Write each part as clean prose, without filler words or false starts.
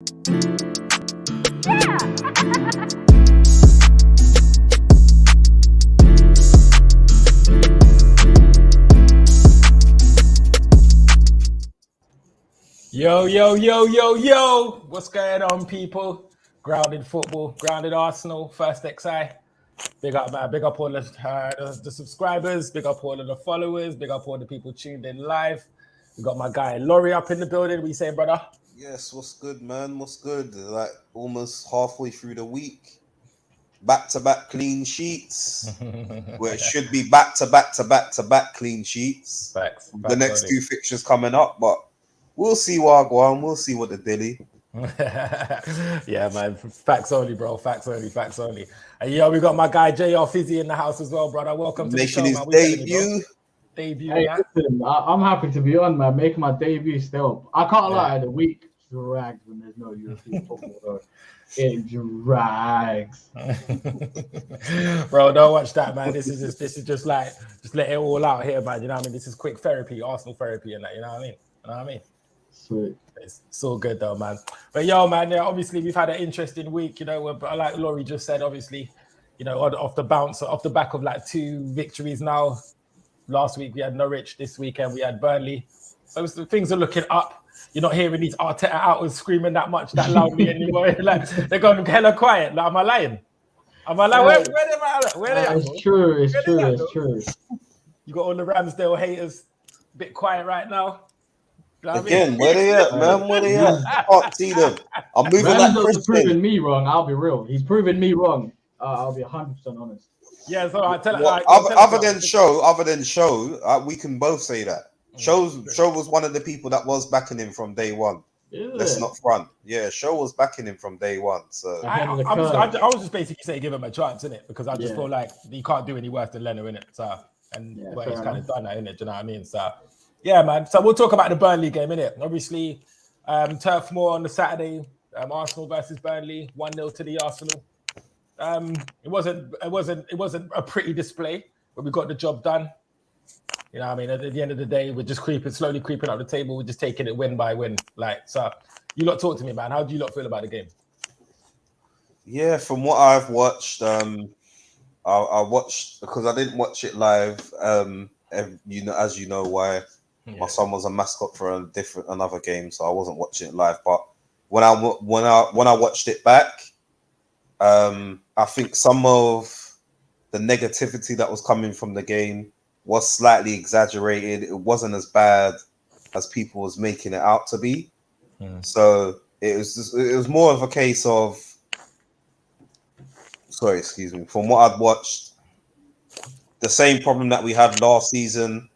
Yo. What's going on, people? Grounded football, grounded Arsenal, first XI. Big up, man. Big up all the subscribers. Big up all of the followers. Big up all the people tuned in live. We got my guy Lorrie up in the building. What you saying, brother? Yes, what's good, man? What's good? Like almost halfway through the week. Back-to-back clean sheets. Where it should be back-to-back clean sheets. Facts. The next two fixtures coming up, but we'll see what I go on. We'll see what the dilly. Yeah, man. Facts only, bro. Facts only. And yo, we got my guy JR Fizzy in the house as well, brother. Welcome to making the show, his debut. Hey, listen, I'm happy to be on, man. Making my debut still. I can't lie, the week drags when there's no European football, though. It drags. Bro, don't watch that, man. This is just like, just let it all out here, man. You know what I mean? This is quick therapy, Arsenal therapy, and that. You know what I mean? Sweet. It's all good though, man. But yo, man, yeah, obviously we've had an interesting week. You know, like Lorrie just said, obviously, you know, off the back of like 2 victories now. Last week we had Norwich. This weekend we had Burnley. So things are looking up. You're not hearing these Arteta outers screaming that loudly anymore. Like they're going hella quiet. Like, am I lying? Where It's true. You got all the Ramsdale haters a bit quiet right now. You know Again, where they at, man? Where they at? I can't see them. I'm moving like Ramsdale's proven me wrong. I'll be real. He's proven me wrong. I'll be 100% honest. Yeah, so I tell you. Other than show, we can both say that. Show was one of the people that was backing him from day one. Let's not front. Yeah, Show was backing him from day one. So I was just basically saying give him a chance, innit? Because I just feel like he can't do any worse than Leno, innit? So but he's kind of done that, innit? Do you know what I mean? So yeah, man. So we'll talk about the Burnley game, innit? Obviously, Turf Moor on the Saturday, Arsenal versus Burnley, 1-0 to the Arsenal. It wasn't a pretty display, but we got the job done. You know what I mean? At the end of the day, we're just slowly creeping up the table. We're just taking it win by win. Like, so you lot talk to me, man. How do you lot feel about the game? Yeah, from what I've watched, I watched because I didn't watch it live. You know, as you know why. My son was a mascot for another game, so I wasn't watching it live. But when I watched it back, I think some of the negativity that was coming from the game was slightly exaggerated. It wasn't as bad as people was making it out to be. So it was more of a case of, from what I'd watched, the same problem that we had last season.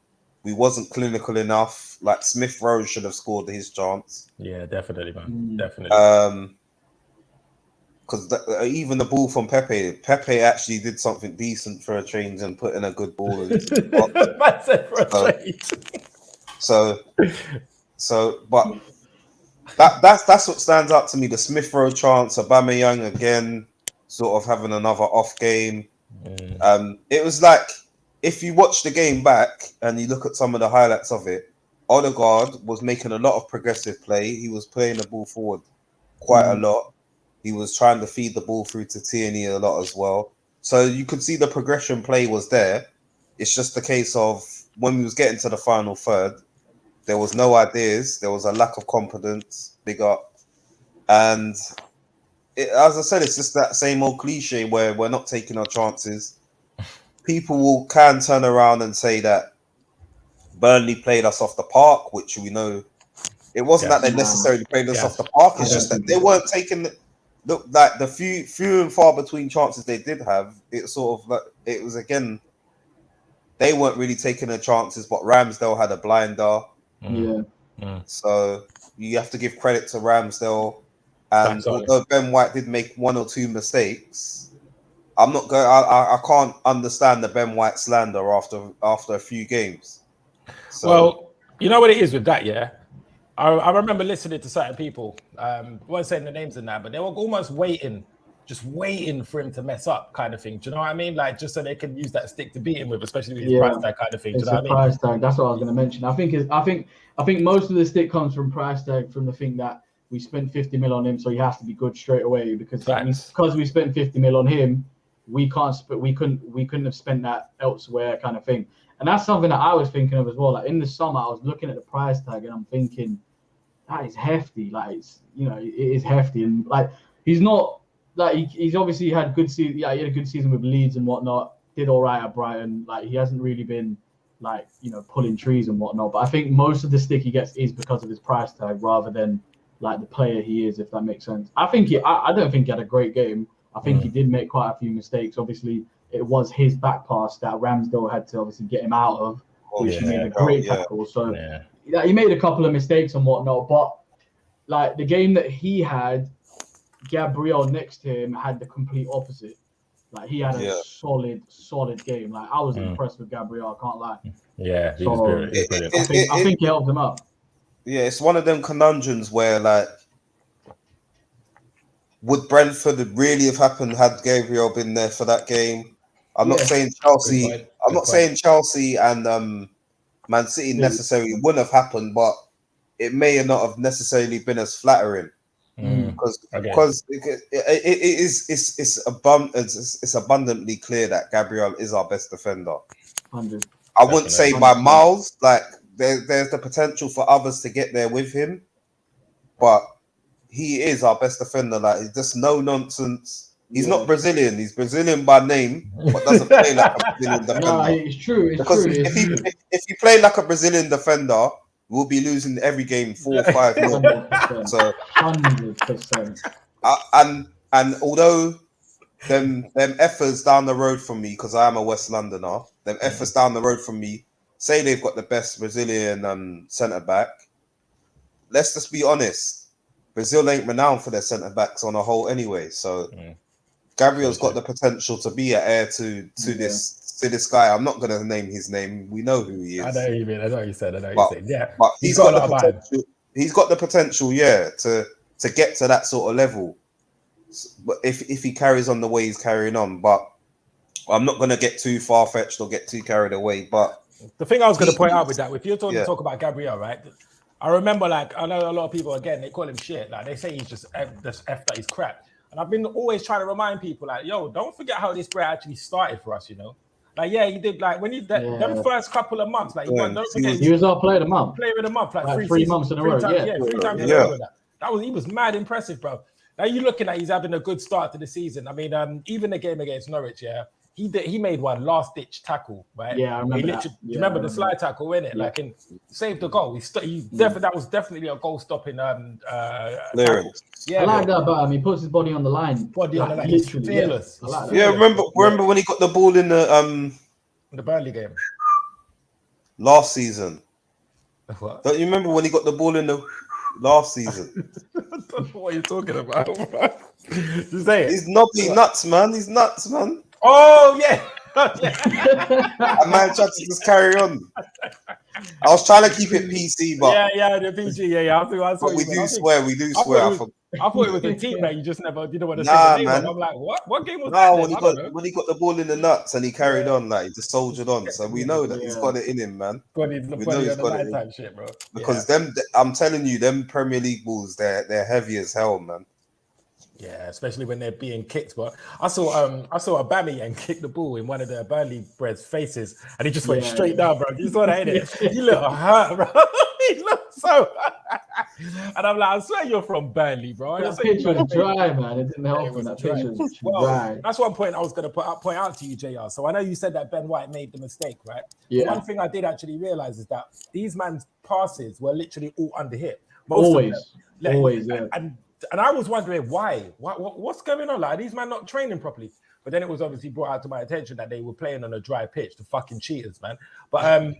We wasn't clinical enough. Like Smith Rowe should have scored his chance. Yeah, definitely, man. Definitely. Because even the ball from Pepe actually did something decent for a change and put in a good ball. But that's what stands out to me. The Smith Rowe chance, Aubameyang again, sort of having another off game. It was like, if you watch the game back and you look at some of the highlights of it, Odegaard was making a lot of progressive play. He was playing the ball forward quite a lot. He was trying to feed the ball through to Tierney a lot as well. So you could see the progression play was there. It's just the case of when we was getting to the final third, there was no ideas. There was a lack of confidence, big up. And as I said, it's just that same old cliche where we're not taking our chances. People can turn around and say that Burnley played us off the park, which we know it wasn't that they necessarily played us off the park. It's just that they weren't taking the few and far between chances they did have. It sort of like it was again, they weren't really taking their chances, but Ramsdale had a blinder. So you have to give credit to Ramsdale. And although Ben White did make 1 or 2 mistakes, I can't understand the Ben White slander after a few games. So, well, you know what it is with that, yeah? I remember listening to certain people, I won't say the names in that, but they were almost waiting for him to mess up kind of thing. Do you know what I mean? Like, just so they can use that stick to beat him with, especially with his price tag kind of thing. Do you know what I mean? Price tag. That's what I was going to mention. I think most of the stick comes from price tag, from the thing that we spent 50 mil on him, so he has to be good straight away because Facts. we spent 50 mil on him, we couldn't have spent that elsewhere kind of thing. And that's something that I was thinking of as well. Like in the summer, I was looking at the price tag and I'm thinking that is hefty. Like it is hefty, and like he's not like he's obviously had good season. Yeah, he had a good season with Leeds and whatnot. Did all right at Brighton. Like he hasn't really been like pulling trees and whatnot. But I think most of the stick he gets is because of his price tag rather than like the player he is, if that makes sense. I don't think he had a great game. I think he did make quite a few mistakes. Obviously, it was his back pass that Ramsdale had to obviously get him out of, which he made a great tackle. So he made a couple of mistakes and whatnot. But like the game that he had, Gabriel next to him had the complete opposite. Like he had a solid game. Like I was impressed with Gabriel. I can't lie. Yeah, he was brilliant. I think he helped him up. Yeah, it's one of them conundrums where like, would Brentford really have happened had Gabriel been there for that game? I'm not saying Chelsea. I'm not saying Chelsea and Man City necessarily wouldn't have happened, but it may not have necessarily been as flattering because it's abundantly clear that Gabriel is our best defender. 100. I wouldn't say by miles. Like there's the potential for others to get there with him, but he is our best defender. Like he's just no nonsense. He's not Brazilian. He's Brazilian by name, but doesn't play like a Brazilian defender. No, it's true. If he played like a Brazilian defender, we'll be losing every game 4 or 5-0. So 100%. And although them effers down the road from me, because I am a West Londoner, them effers down the road from me say they've got the best Brazilian centre back. Let's just be honest. Brazil ain't renowned for their centre backs on a whole anyway. So Gabriel's got the potential to be an heir to this guy. I'm not going to name his name. We know who he is. I know you mean. I know you said. Yeah, but he's got the potential. He's got the potential, to get to that sort of level. But if he carries on the way he's carrying on, but I'm not going to get too far fetched or get too carried away. But the thing I was going to point out with that, if you're talk about Gabriel, right? I remember, like, I know a lot of people, again, they call him shit. Like, they say he's just F that he's crap. And I've been always trying to remind people, like, yo, don't forget how this guy actually started for us, Like, yeah, he did, like, when he, them first couple of months, like, he was our player of the month. Player of the month, like 3 months in a row. 3 times in a row. He was mad impressive, bro. Now you're looking at he's having a good start to the season. I mean, even the game against Norwich, he made one last-ditch tackle, right? Yeah, I remember that. You remember the slide tackle, innit? Yeah. Like, and saved the goal. That was definitely a goal-stopping tackle. Yeah, I like that about him. He puts his body on the line. He's fearless. Yeah, remember when he got the ball in the Burnley game last season? What? Don't you remember when he got the ball in the last season? I don't know what you're talking about, bro. Just say it. He's nuts, man. He's nuts, man. Oh, yeah. A man tried to just carry on. I was trying to keep it PC, but the PG, yeah. But we do swear. I thought it was a team that you just never didn't want to say the name. Man. I'm like, what game was that? When he got the ball in the nuts and he carried on, like he just soldiered on. So we know that he's got it in him, man. We know he's got it in him. Shit, bro. Because I'm telling you, them Premier League balls, they're heavy as hell, man. Yeah, especially when they're being kicked. But I saw Aubameyang kick the ball in one of the Burnley Bread's faces, and he just went straight down, bro. You saw that, innit? He looked hurt, bro. He looked so hurt. And I'm like, I swear you're from Burnley, bro. That pitch was dry, man. It didn't help him. That pitch was dry. That's one point I was going to point out to you, JR. So I know you said that Ben White made the mistake, right? Yeah. One thing I did actually realize is that these man's passes were literally all under hit. Always, yeah. And I was wondering why. What's going on? Like, are these men not training properly? But then it was obviously brought out to my attention that they were playing on a dry pitch. The fucking cheaters, man. But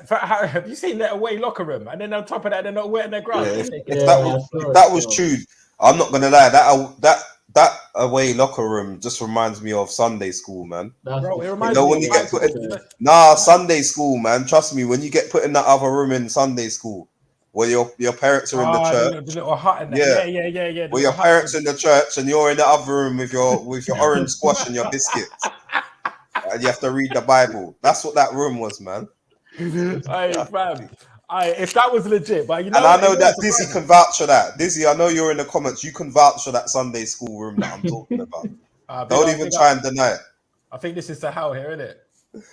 have you seen their away locker room? And then on top of that, they're not wetting their grass. If that was true, I'm not gonna lie. That away locker room just reminds me of Sunday school, man. Bro, it reminds me when you get put in, Sunday school, man. Trust me, when you get put in that other room in Sunday school, where your parents are in the church, the little hut and yeah. Where your parents in the church and you're in the other room with your orange squash and your biscuits, and you have to read the Bible. That's what that room was, man. Hey, fam. If that was legit, but and I know that Dizzy can vouch for that. Dizzy, I know you're in the comments. You can vouch for that Sunday school room that I'm talking about. Don't even try and deny it. I think this is Sahel here, isn't it? Is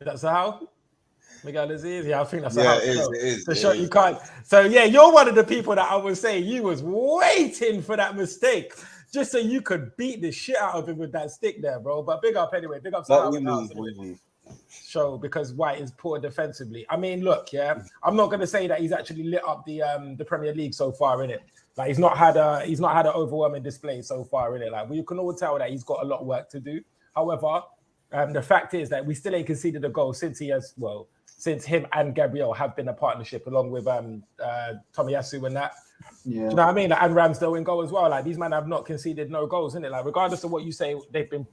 that Sahel? Miguel Aziz? Yeah, I think that's It is. So you can't. So yeah, you're one of the people that I was saying you was waiting for that mistake just so you could beat the shit out of him with that stick there, bro. But big up anyway. Big up Sahel. Show because White is poor defensively. I mean, look, yeah, I'm not going to say that he's actually lit up the Premier League so far, innit? Like he's not had an overwhelming display so far, innit? Like we can all tell that he's got a lot of work to do. However, the fact is that we still ain't conceded a goal since him and Gabriel have been a partnership along with Tomiyasu and that. Yeah. Do you know what I mean? Like, and Ramsdale in goal as well. Like these men have not conceded no goals, innit? Like regardless of what you say, they've been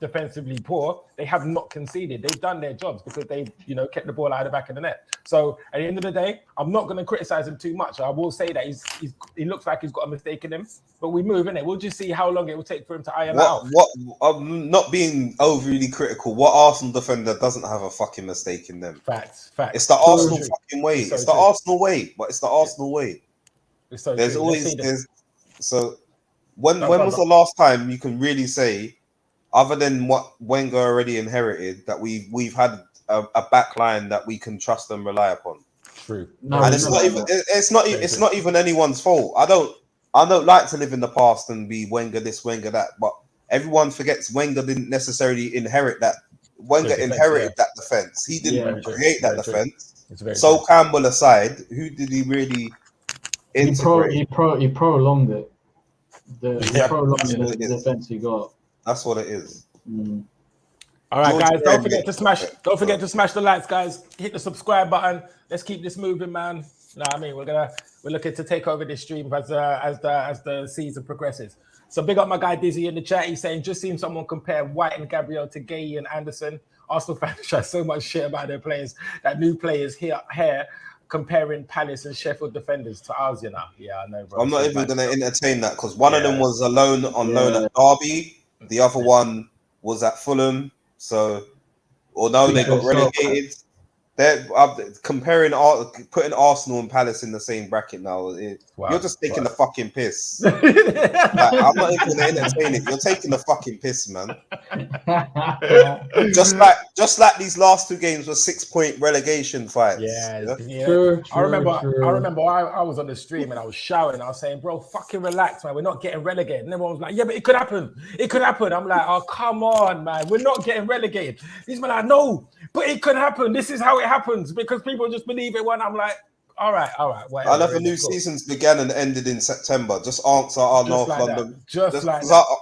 defensively poor, they have not conceded. They've done their jobs because they've, kept the ball out of the back of the net. So at the end of the day, I'm not going to criticize him too much. I will say that he looks like he's got a mistake in him, but we move in it. We'll just see how long it will take for him to iron out. I'm not being overly critical. What Arsenal defender doesn't have a fucking mistake in them? Facts. It's the Arsenal fucking way. It's the Arsenal way, but it's the Arsenal way. There's always so when was the last time you can really say, other than what Wenger already inherited, that we've had a back line that we can trust and rely upon? True. And it's not even anyone's fault. I don't like to live in the past and be Wenger this, Wenger that, but everyone forgets Wenger didn't necessarily inherit that. Wenger inherited that defense. He didn't create that defense. So Campbell aside, who did he really integrate? He prolonged it. He prolonged the defense he got. That's what it is. All right, guys. Don't forget to smash the likes, guys. Hit the subscribe button. Let's keep this moving, man. You know what I mean? We're looking to take over this stream as the season progresses. So big up my guy Dizzy in the chat. He's saying just seen someone compare White and Gabriel to Gay and Anderson. Arsenal fans chat so much shit about their players that new players here comparing Palace and Sheffield defenders to ours. Yeah, I know, bro. I'm not even going to entertain that because one of them was on loan at Derby. The other one was at Fulham. So, although they got relegated, they're putting Arsenal and Palace in the same bracket now. You're just taking the fucking piss. I'm not even going to entertain it. You're taking the fucking piss, man. just like these last two games were 6-point relegation fights. Yeah. True, I remember I was on the stream and I was shouting. I was saying, bro, fucking relax, man. We're not getting relegated. And everyone was like, yeah, but it could happen. It could happen. I'm like, oh, come on, man. We're not getting relegated. These men are like, no, but it could happen. This is how it happens because people just believe it when I'm like, all right. Whatever. I love the new seasons began and ended in September. Just answer our North London.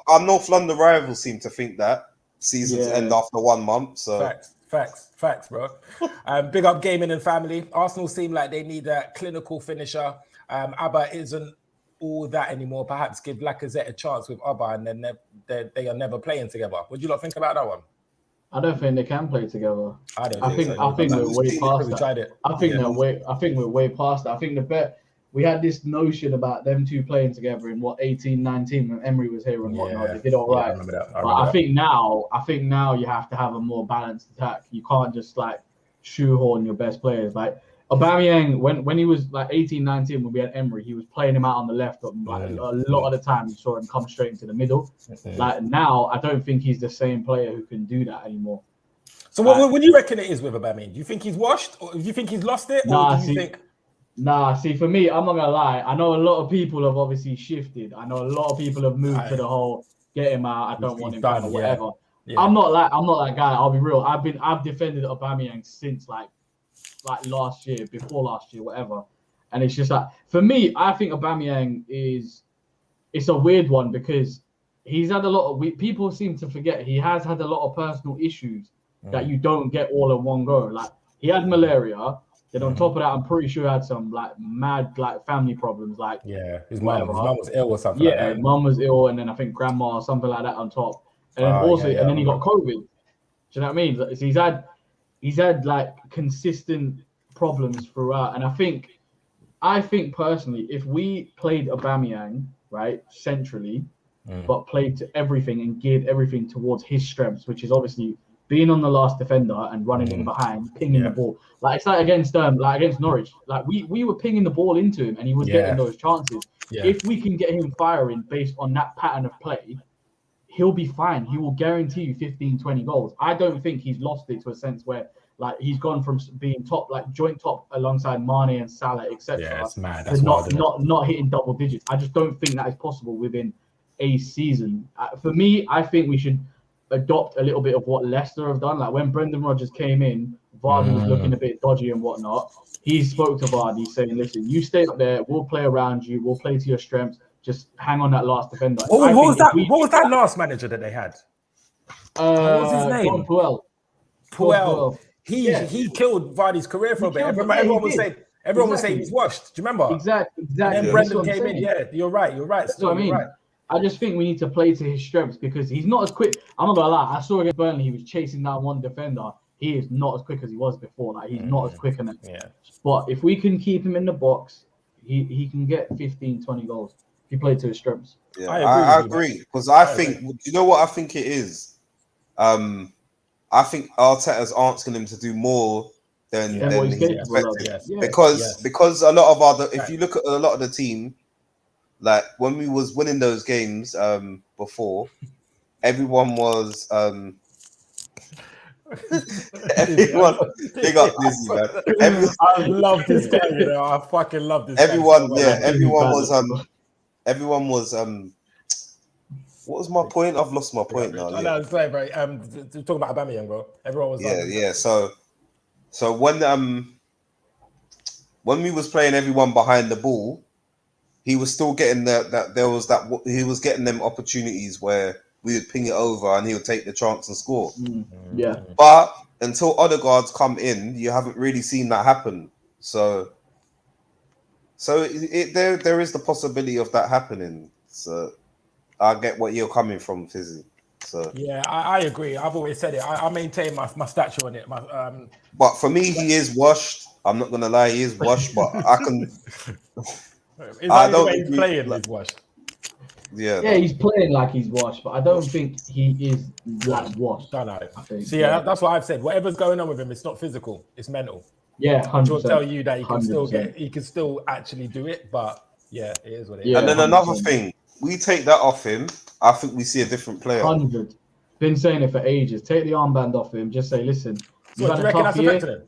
Our North London rivals seem to think that seasons end after 1 month. So facts, bro. Big up gaming and family. Arsenal seem like they need a clinical finisher. Abba isn't all that anymore. Perhaps give Lacazette a chance with Abba, and then they are never playing together. What do you lot think about that one? I don't think they can play together. I think we're way past that. I think we're way past that. I think the bet we had this notion about them two playing together in 18-19 when Emery was here and whatnot. They did all right. I remember that. I think now you have to have a more balanced attack. You can't just like shoehorn your best players. Like Aubameyang, when he was like 18-19 when we had Emery, he was playing him out on the left. But like, a lot of the time you saw him come straight into the middle. Like now, I don't think he's the same player who can do that anymore. So what do you reckon it is with Aubameyang? Do you think he's washed, or do you think he's lost it, or do you think? See, for me, I'm not gonna lie. I know a lot of people have obviously shifted. I know a lot of people have moved to the whole get him out. I don't want him done, or whatever. Yeah. I'm not that guy. I'll be real. I've defended Aubameyang since like last year, before last year, whatever. And it's just like, for me, I think Aubameyang it's a weird one because he's had a lot of, people seem to forget he has had a lot of personal issues that you don't get all in one go. Like he had malaria. Then on top of that, I'm pretty sure he had some like mad like family problems. Like his mum was ill or something. Yeah, like mum was ill, and then I think grandma or something like that on top. And then then he got COVID. Do you know what I mean? So he's had like consistent problems throughout. And I think personally, if we played Aubameyang right centrally, but played to everything and geared everything towards his strengths, which is obviously being on the last defender and running in behind, pinging the ball. Like it's like against Norwich. Like we were pinging the ball into him and he was getting those chances. Yeah. If we can get him firing based on that pattern of play, he'll be fine. He will guarantee you 15, 20 goals. I don't think he's lost it to a sense where like he's gone from being top, like joint top alongside Mane and Salah, etc. Yeah, it's mad. That's not hitting double digits. I just don't think that is possible within a season. For me, I think we should adopt a little bit of what Leicester have done. Like when Brendan Rodgers came in, Vardy was looking a bit dodgy and whatnot. He spoke to Vardy saying, listen, you stay up there, we'll play around you, we'll play to your strengths, just hang on that last defender. What was that last manager that they had? What was his name? Puel. He killed Vardy's career for a bit. Everyone was saying he's washed. Do you remember? Exactly. And then Brendan came in. Yeah, you're right. That's what I mean. Right. I just think we need to play to his strengths because he's not as quick. I'm not gonna lie. I saw against Burnley, he was chasing down one defender. He is not as quick as he was before. Like he's not as quick in it. Yeah. But if we can keep him in the box, he can get 15, 20 goals if he plays to his strengths. Yeah, I agree because I think you know what I think it is. I think Arteta's asking him to do more than he's expected. Because a lot of if you look at a lot of the team. Like when we was winning those games before, everyone was everyone big up Dizzy, man. I love this guy, you know. I fucking love this everyone, guy. Yeah, everyone was what was my point? I've lost my point now. I know, sorry, bro. Talking about Aubameyang, bro. Everyone was So when we was playing everyone behind the ball, he was still getting he was getting them opportunities where we would ping it over and he would take the chance and score. Yeah. But until Odegaard's come in, you haven't really seen that happen. So there is the possibility of that happening. So I get what you're coming from, Fizzy. So yeah, I agree. I've always said it. I maintain my statue on it. But for me, he is washed. I'm not gonna lie, he is washed. But I can. I don't think he's playing like washed. Yeah, he's playing like he's washed, but I don't think he is like washed. No. That's what I've said. Whatever's going on with him, it's not physical; it's mental. Yeah, 100%. Which will tell you that he can still actually do it. But yeah, it is what it is. And then 100%. Another thing, we take that off him. I think we see a different player. 100. Been saying it for ages. Take the armband off him. Just say, listen. So do you reckon that's affected him?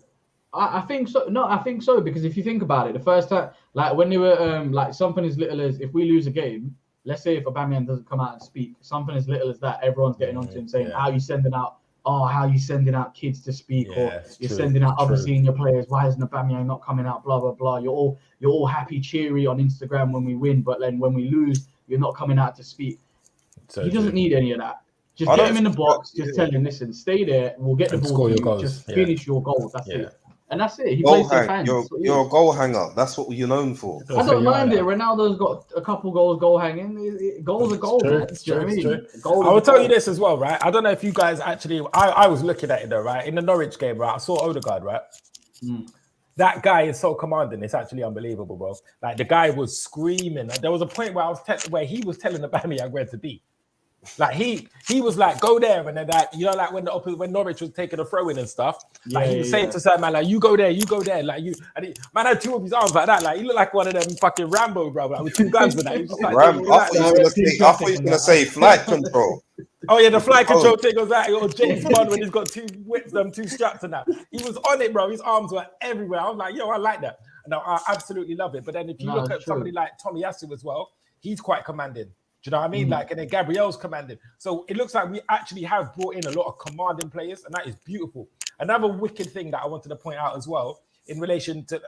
I think so. No, I think so because if you think about it, the first time, like when they were like something as little as if we lose a game, let's say if Aubameyang doesn't come out and speak, something as little as that, everyone's getting onto him saying, how you sending out kids to speak, or you're sending out other senior players. Why isn't Aubameyang not coming out? Blah blah blah. You're all happy, cheery on Instagram when we win, but then when we lose, you're not coming out to speak. He doesn't need any of that. Just get him in the box. Just tell him, listen, stay there. We'll get the ball to you. Just finish your goals. That's it. And that's it. He plays the fans. You're a goal hanger. That's what you're known for. I don't mind it. Ronaldo's got a couple goal hanging. Goals are goals. I will tell you this as well, right? I don't know if you guys actually. I was looking at it though, right? In the Norwich game, right? I saw Odegaard, right? That guy is so commanding. It's actually unbelievable, bro. Like the guy was screaming. There was a point where where he was telling Aubameyang where to be. Like he was like, go there, and then that, you know, like when Norwich was taking a throw in and stuff, like he was saying to some man, like, you go there, like you, and man had two of his arms like that, like he looked like one of them fucking Rambo, bro, like, with two guns with that. He was just like, I thought you were gonna say flight control. Oh yeah, the flight control thing was that, or James Bond when he's got two whips, two straps and that. He was on it, bro. His arms were everywhere. I was like, yo, I like that. No, I absolutely love it. But then if you look at somebody like Tommy Yasu as well, he's quite commanding. Do you know what I mean? Like, and then Gabriel's commanding. So it looks like we actually have brought in a lot of commanding players, and that is beautiful. Another wicked thing that I wanted to point out as well in relation to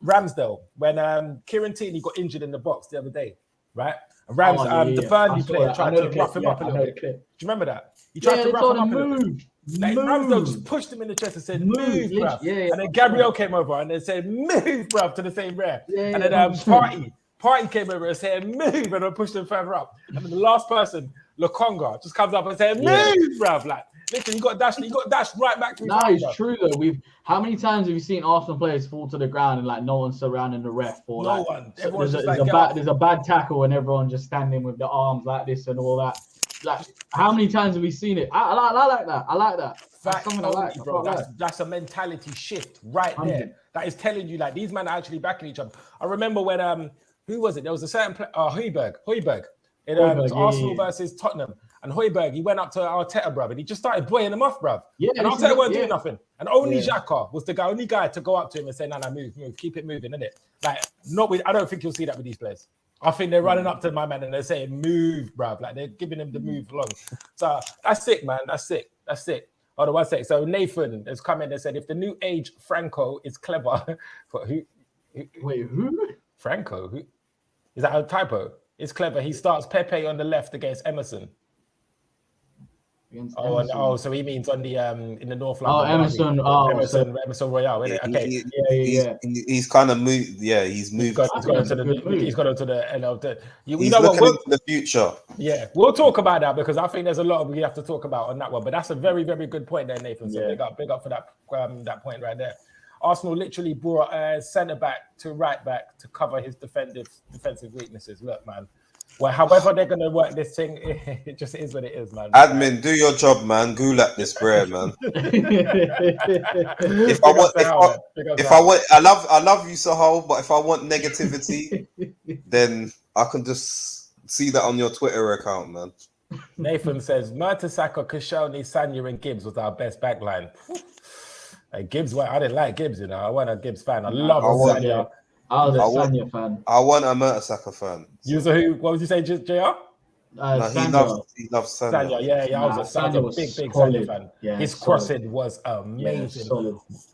Ramsdale, when Kieran Tierney got injured in the box the other day, right? And the Burnley player tried to rough him up a little bit. Do you remember that? He tried to rough him up a little bit. Like, Ramsdale just pushed him in the chest and said, move, bruv. And then Gabriel came over and they said, move, bruv, to the same rare. And then Party came over and said, move, and I pushed him further up. And then the last person, Lokonga, just comes up and says, move, bruv. Like, listen, you got dashed right back to his it's bruv. True, though. How many times have you seen Arsenal players fall to the ground and, like, no one's surrounding the ref? Or, no like, one. There's a bad tackle and everyone just standing with the arms like this and all that. Like, how many times have we seen it? I like that. I like that. That's something I like, bro. That's a mentality shift right there. That is telling you like these men are actually backing each other. I remember when who was it? There was a certain Højbjerg in Arsenal versus Tottenham, and Højbjerg he went up to Arteta, bruv, and he just started boying him off, bruv. Yeah, and Arteta weren't doing nothing, and only Xhaka was the only guy to go up to him and say, "No, move, keep it moving," innit? Like, I don't think you'll see that with these players. I think they're running up to my man and they're saying, "Move, bruv," like they're giving him the move along. So that's sick, man. That's sick. Hold on one sec. So Nathan has come in and said, if the new age Franco is clever, but who? Wait, who? Franco? Who? Is that a typo? It's clever. He starts Pepe on the left against Emerson. So he means on the in the North London. Emerson Royale. Yeah, okay. He's kind of moved. Yeah, he's moved. He's gone into the NL. He's looking into the future. Yeah, we'll talk about that because I think there's a lot we have to talk about on that one. But that's a very, very good point there, Nathan. So big up for that point right there. Arsenal literally brought a centre back to right back to cover his defensive weaknesses. Look, man. Well, however they're going to work this thing, it just is what it is, man. Admin, do your job, man. Gulak this bread, man. I love you, Sahal, but if I want negativity, then I can just see that on your Twitter account, man. Nathan says, Mertesacker, Koscielny, Sanya, and Gibbs was our best backline. Hey, Gibbs, I didn't like Gibbs, you know. I wasn't a Gibbs fan. I love Sanya. I was a Sanya fan. I want a Mertesacker fan. You was a who? What would you say, JR? He loves Sanya. Yeah. I was a big Sanya fan. Yeah, his crossing was amazing.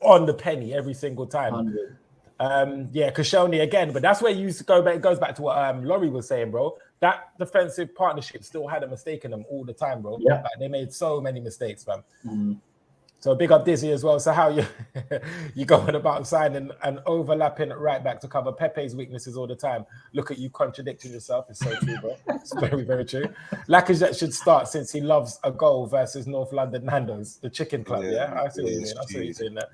On the penny every single time. Koscielny again, but that's where you used to go back. It goes back to what Lorrie was saying, bro. That defensive partnership still had a mistake in them all the time, bro. Yeah. Like, they made so many mistakes, fam. So big up Dizzy as well. So how you going about signing an overlapping right back to cover Pepe's weaknesses all the time? Look at you contradicting yourself. It's so true, bro. It's very, very true. Lacazette should start since he loves a goal versus North London Nando's, the chicken club. Yeah, I see what you mean. I see what you're saying there.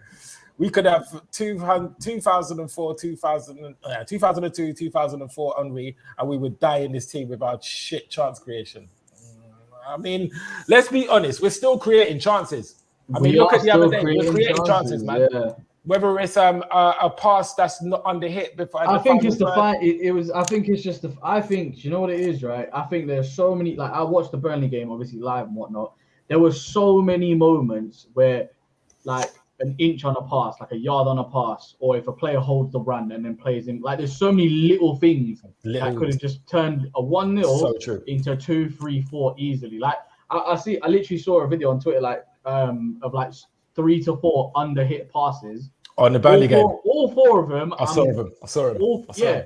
We could have 2004, 2002, 2004 Henry, and we would die in this team without shit chance creation. I mean, let's be honest. We're still creating chances. I mean, look at the other day. We're creating chances, man. Yeah. Whether it's a pass that's not under hit before. I think it's the fight. It was. I think it's just the. I think you know what it is, right? I think there's so many. Like I watched the Burnley game, obviously live and whatnot. There were so many moments where, like an inch on a pass, like a yard on a pass, or if a player holds the run and then plays him. Like there's so many little things that could have just turned a 1-0 into 2, 3, 4 easily. Like I literally saw a video on Twitter, like. Of like 3 to 4 under hit passes on the Burnley game. All 4 of them. I saw them.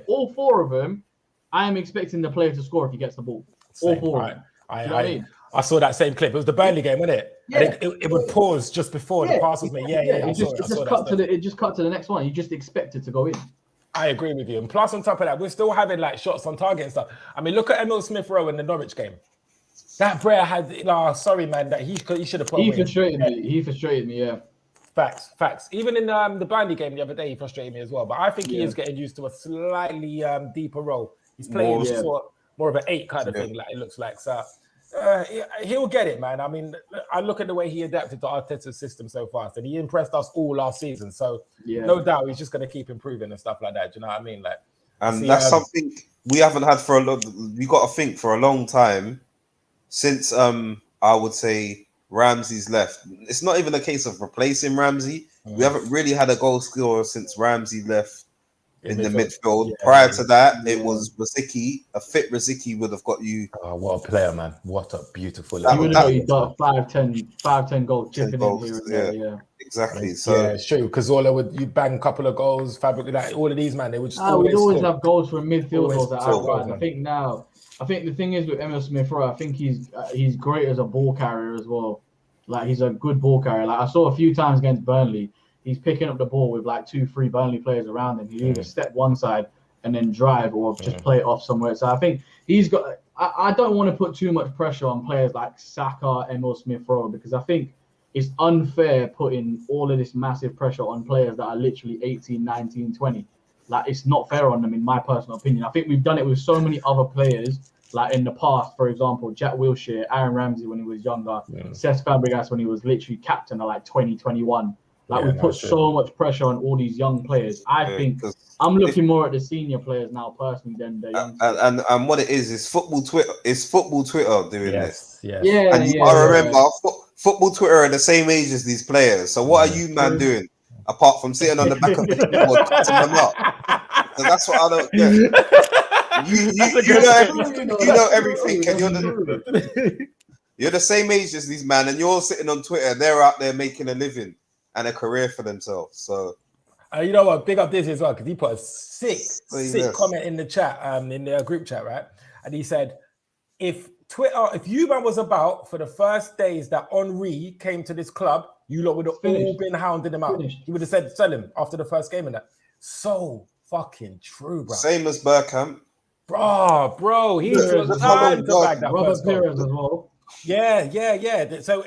All 4 of them. I am expecting the player to score if he gets the ball. All 4 of them. I saw that same clip. It was the Burnley game, wasn't it? Yeah. And it would pause just before the pass was made. It just cut to the next one. You just expect it to go in. I agree with you. And plus, on top of that, we're still having like shots on target and stuff. I mean, look at Emil Smith-Rowe in the Norwich game. That Brer had, sorry, man, that he should have put He frustrated me, yeah. Facts. Even in the Burnley game the other day, he frustrated me as well. But I think he is getting used to a slightly deeper role. He's playing more of an 8 kind of thing, like it looks like. So he'll get it, man. I mean, I look at the way he adapted to Arteta's system so fast, and he impressed us all last season. So no doubt he's just going to keep improving and stuff like that. Do you know what I mean? Like, and that's something we haven't had for a long. We got to think for a long time. Since I would say Ramsey's left, it's not even a case of replacing Ramsey. We haven't really had a goal scorer since Ramsey left in the midfield. Prior to that, it was Rosicky. A fit Rosicky would have got you. Oh, what a player, man! What a beautiful. He got 5-10 goals chipping in here and there. Yeah, exactly. So it's true because you bang a couple of goals. Like all of these, man, they would just always have goals from midfielders at outside. I think the thing is with Emil Smith-Rowe, I think he's great as a ball carrier as well. Like he's a good ball carrier. Like I saw a few times against Burnley, he's picking up the ball with like 2-3 Burnley players around him. He either step one side and then drive or just play it off somewhere. So I think he's got. I don't want to put too much pressure on players like Saka, Emil Smith-Rowe, because I think it's unfair putting all of this massive pressure on players that are literally 18, 19, 20. Like, it's not fair on them, in my personal opinion. I think we've done it with so many other players Like in the past, for example, Jack Wilshere, Aaron Ramsey when he was younger, Cesc Fabregas when he was literally captain of like 2021. Like we put so much pressure on all these young players. I think I'm looking more at the senior players now personally than the young. And what it is football Twitter. It's football Twitter doing this. Yeah. And you gotta remember, football Twitter are the same age as these players. So what are you man doing apart from sitting on the back of the keyboard cutting them up? So that's what I don't get. You know everything, and you're the same age as these man, and you're sitting on Twitter. They're out there making a living and a career for themselves. So you know what? Big up this as well, because he put a sick comment in the chat, in the group chat, right? And he said, if you man was about for the first days that Henri came to this club, you lot would have all been hounding him out. He would have said sell him after the first game and that. So fucking true, bro. Same as Bergkamp. Bro, he took time to back that Robert first goal. Pires as well. Yeah. So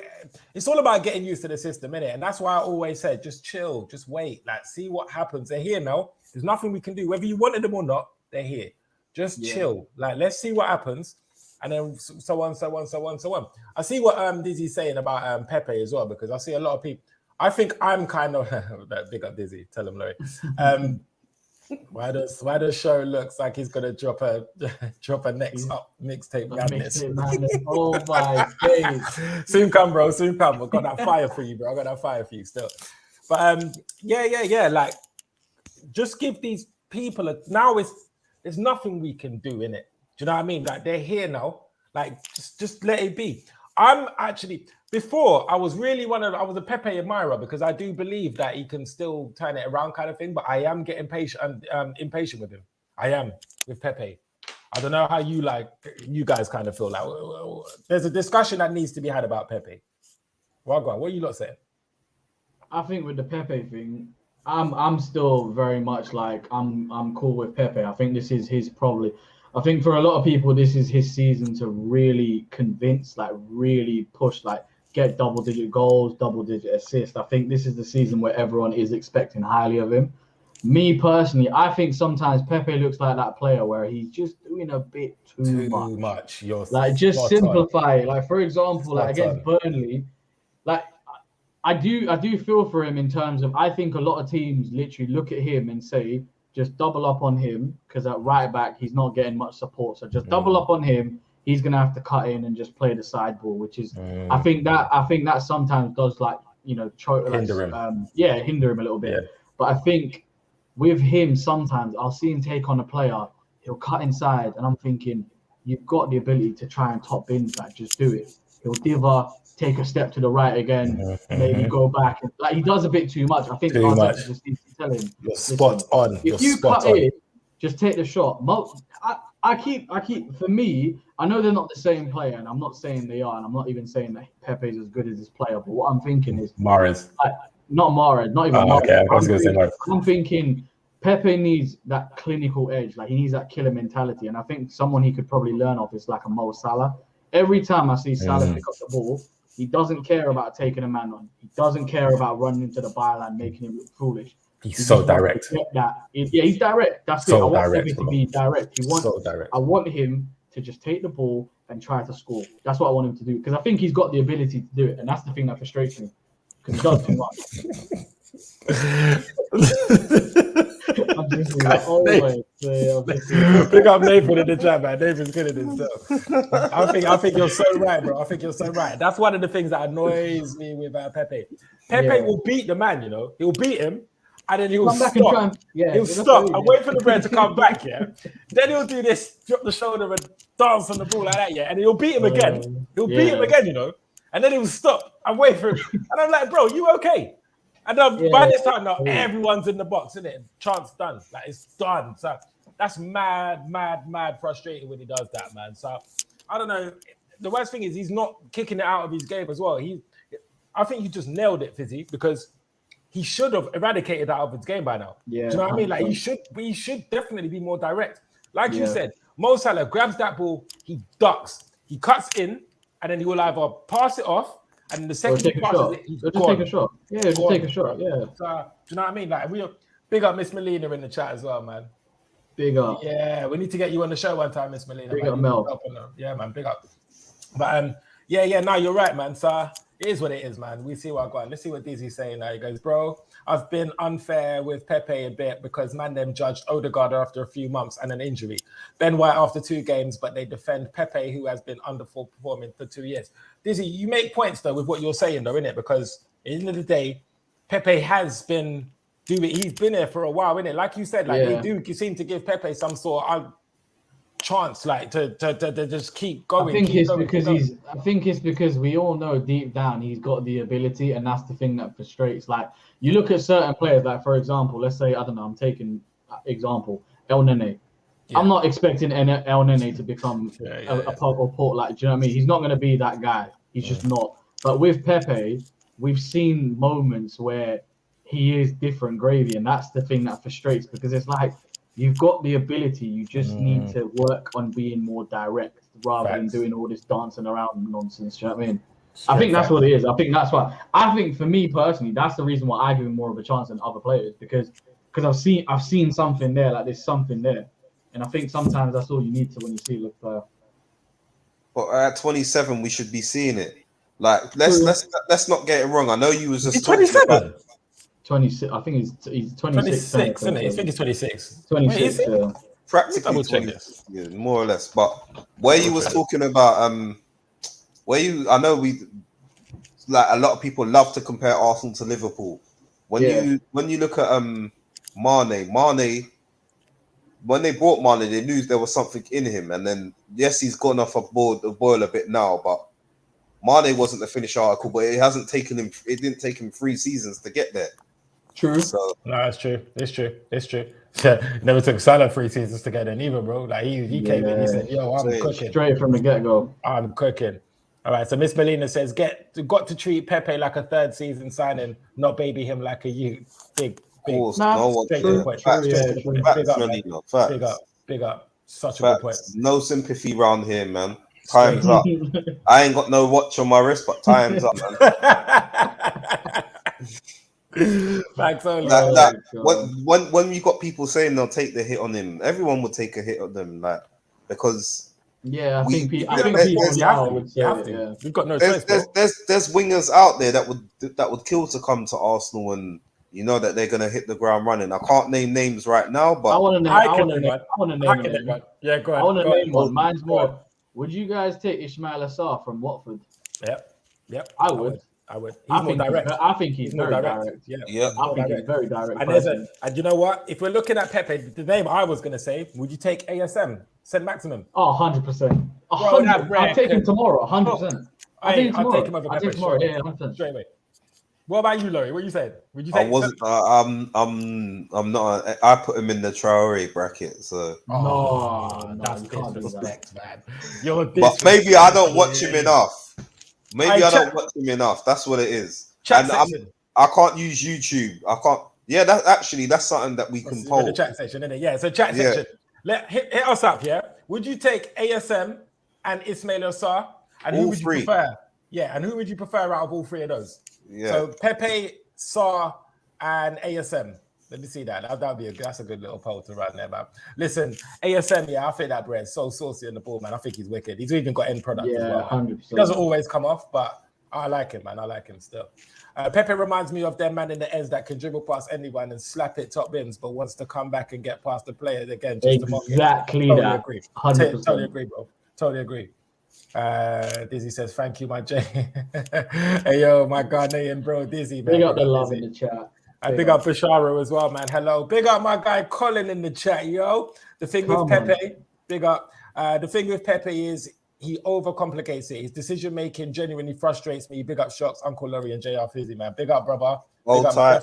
it's all about getting used to the system, innit? And that's why I always said, just chill, just wait, like see what happens. They're here now. There's nothing we can do, whether you wanted them or not. They're here. Just chill. Like let's see what happens, and then so on. I see what Dizzy's saying about Pepe as well, because I see a lot of people. I think I'm kind of big up Dizzy. Tell him, Lorrie. Why does show looks like he's gonna drop a next up mixtape madness? Oh my days! Soon come, bro. Soon come. I've got that fire for you, bro. I got that fire for you still. But yeah. Like, just give these people now. There's nothing we can do in it. Do you know what I mean? Like they're here now. Like just let it be. I'm actually before I was a Pepe admirer because I do believe that he can still turn it around kind of thing, but I am getting impatient with him. I am with Pepe. I don't know how you guys kind of feel like. There's a discussion that needs to be had about Pepe. Well, go on. What are you lot saying? I think with the Pepe thing, I'm still very much like I'm cool with Pepe. I think this is his probably. I think for a lot of people, this is his season to really convince, like really push, like get double-digit goals, double-digit assists. I think this is the season where everyone is expecting highly of him. Me personally, I think sometimes Pepe looks like that player where he's just doing a bit too much. Like just simplify it. Like for example, like against Burnley, like I do feel for him in terms of I think a lot of teams literally look at him and say, just double up on him because at right back he's not getting much support. So just double up on him. He's gonna have to cut in and just play the side ball, which is I think that sometimes does hinder him a little bit. Yeah. But I think with him sometimes I'll see him take on a player, he'll cut inside, and I'm thinking you've got the ability to try and top in that. Just do it. He'll diver, take a step to the right again, maybe go back. Like he does a bit too much. I think Arteta just needs to tell him. You're spot on. If you cut in, just take the shot. I keep. For me, I know they're not the same player, and I'm not saying they are, and I'm not even saying that Pepe's as good as this player. But what I'm thinking is Mahrez. Not Mahrez, not even Mahrez. Okay, I was going to say Mahrez. I'm thinking Pepe needs that clinical edge. Like he needs that killer mentality, and I think someone he could probably learn off is like a Mo Salah. Every time I see Salah pick up the ball, he doesn't care about taking a man on. He doesn't care about running into the byline, making him look foolish. He's so direct. He's direct. That's it. I want Pepe to be direct. I want him to just take the ball and try to score. That's what I want him to do because I think he's got the ability to do it, and that's the thing that frustrates me because he does too much. I'm just pick up Nathan in the chat, man. Nathan's good at himself. I think you're so right, bro. I think you're so right. That's one of the things that annoys me with Pepe. Pepe will beat the man, He'll beat him, and then he'll stop. He'll stop and wait for the man to come back, Then he'll do this, drop the shoulder and dance on the ball like that, And he'll beat him again. He'll beat him again, And then he'll stop and wait for him. And I'm like, bro, you okay? And by this time now, everyone's in the box, isn't it? Chance done. Like it's done. So that's mad frustrating when he does that, man. So I don't know. The worst thing is he's not kicking it out of his game as well. I think he just nailed it, Fizzy, because he should have eradicated that out of his game by now. Yeah, do you know what I mean? Like he should definitely be more direct. Like you said, Mo Salah grabs that ball, he ducks, he cuts in, and then he will either pass it off. And the second he passes it, he's gone. Take a shot. Yeah, take a shot. Yeah. So, do you know what I mean? Like we big up Miss Melina in the chat as well, man. Big up. Yeah, we need to get you on the show one time, Miss Melina. Big up, Mel. Yeah, man, big up. But no, you're right, man. So it is what it is, man. We see what I got. Let's see what Dizzy's saying now. He goes, bro, I've been unfair with Pepe a bit because man them judged Odegaard after a few months and an injury. Ben White after 2 games, but they defend Pepe, who has been underperforming for 2 years. Dizzy, you make points though with what you're saying though, innit? Because at the end of the day, Pepe has been he's been there for a while, innit? Like you said, like they do seem to give Pepe some sort of chance, like to just keep going. I think it's because we all know deep down he's got the ability, and that's the thing that frustrates. Like you look at certain players, like for example, let's say I'm taking example El Nene. Yeah. I'm not expecting El Nene to become a port. Like, do you know what I mean? He's not going to be that guy. He's just not. But with Pepe, we've seen moments where he is different gravy, and that's the thing that frustrates, because it's like you've got the ability, you just need to work on being more direct rather than doing all this dancing around nonsense. Do you know what I mean? I think that's what it is. I think that's why. I think for me personally, that's the reason why I give him more of a chance than other players, because I've seen something there, like there's something there, and I think sometimes that's all you need to when you see a good player. But at 27, we should be seeing it. Like let's not get it wrong. I know you was just 27. 26. I think he's 26. 26, isn't it? I think it's 26. 26. Wait, practically 26, yeah, more or less. But where you was talking about, I know we like a lot of people love to compare Arsenal to Liverpool. When you look at Mane, when they brought Mane, they knew there was something in him, and then yes, he's gone off the boil a bit now, but Mane wasn't the finished article, but it didn't take him 3 seasons to get there. True. So, no, it's true. It's true. Yeah, never took Salah 3 seasons to get in either, bro. Like he came in, he said, "Yo, I'm cooking." Straight from the get-go. I'm cooking. All right. So Miss Melina says, got to treat Pepe like a 3rd season signing, not baby him like a youth. Big. Big up. Such a good point. No sympathy around here, man. Time's up. I ain't got no watch on my wrist, but time's up, man. Thanks only. When you got people saying they'll take the hit on him, everyone would take a hit on them, like, because I think people would say it. We've got no choice. There's wingers out there that would kill to come to Arsenal, and you know that they're gonna hit the ground running. I can't name names right now, but I want to name one. Yeah, go ahead. I want to name one. Mine's more. Would you guys take Ismail Assar from Watford? Yep. I would. He's more direct. I think he's very direct. Yeah. I think he's very direct. And you know what? If we're looking at Pepe, the name I was going to say, would you take ASM, St. Maximum? Oh, 100%. I'll take him tomorrow, 100%. I'll take him over Pepe. Yeah, 100%. Straight away. What about you, Lorrie? What you saying? Would you take? I'm not. I put him in the Traore bracket. So that's disrespect, man. But maybe I don't watch him enough. I don't watch him enough. That's what it is. I can't use YouTube. I can't. Yeah, that's something that we can poll. The chat section, isn't it? Yeah, so chat section. Hit us up. Yeah. Would you take ASM and Ismail Assar? And who would you prefer? Yeah, and who would you prefer out of all 3 of those? Yeah. So Pepe, Sarr, and ASM. Let me see that. That's a good little poll to run there, man. Listen, ASM, I think that bread's so saucy on the ball, man. I think he's wicked. He's even got end product as well. 100%. He doesn't always come off, but I like him, man. I like him still. Pepe reminds me of them man in the ends that can dribble past anyone and slap it top bins, but wants to come back and get past the player again. Just exactly totally that. Agree. 100%. Totally agree, bro. Totally agree. Dizzy says, "Thank you, my J." Hey, yo, my Ghanaian bro, Dizzy, man. Big up the love in the chat. Big up Basharo as well, man. Hello. Big up my guy Colin in the chat, yo. The thing with Pepe, big up. The thing with Pepe is he overcomplicates it. His decision making genuinely frustrates me. Big up ShoXstar, Uncle Lorrie, and JR Fizzy, man. Big up, brother. Hold tight.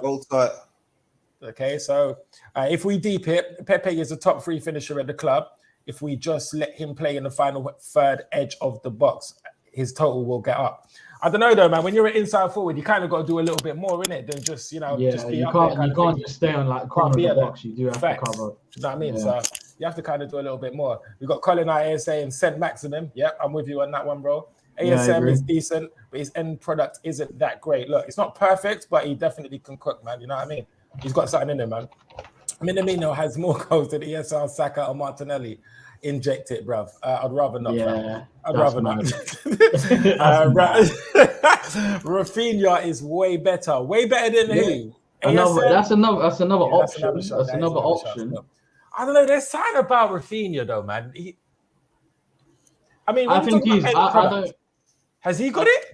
Okay, so if we deep it, Pepe is a top 3 finisher at the club. If we just let him play in the final third edge of the box, his total will get up. I don't know though, man. When you're an inside forward, you kind of got to do a little bit more in it than just, just be you can't just stay on like corner of the box. You do have to cover. Do you know what I mean? So you have to kind of do a little bit more. We got Colin out here saying St. Maximum. Yep, I'm with you on that one, bro. ASM is decent, but his end product isn't that great. Look, it's not perfect, but he definitely can cook, man. You know what I mean? He's got something in him, man. Minamino has more goals than ESR, Saka, or Martinelli. Inject it, bruv. I'd rather not. Yeah, I'd rather not. Rafinha is way better. Way better than who? That's another option. That's another option. I don't know. There's something about Rafinha though, man. I think he's. Has he got it?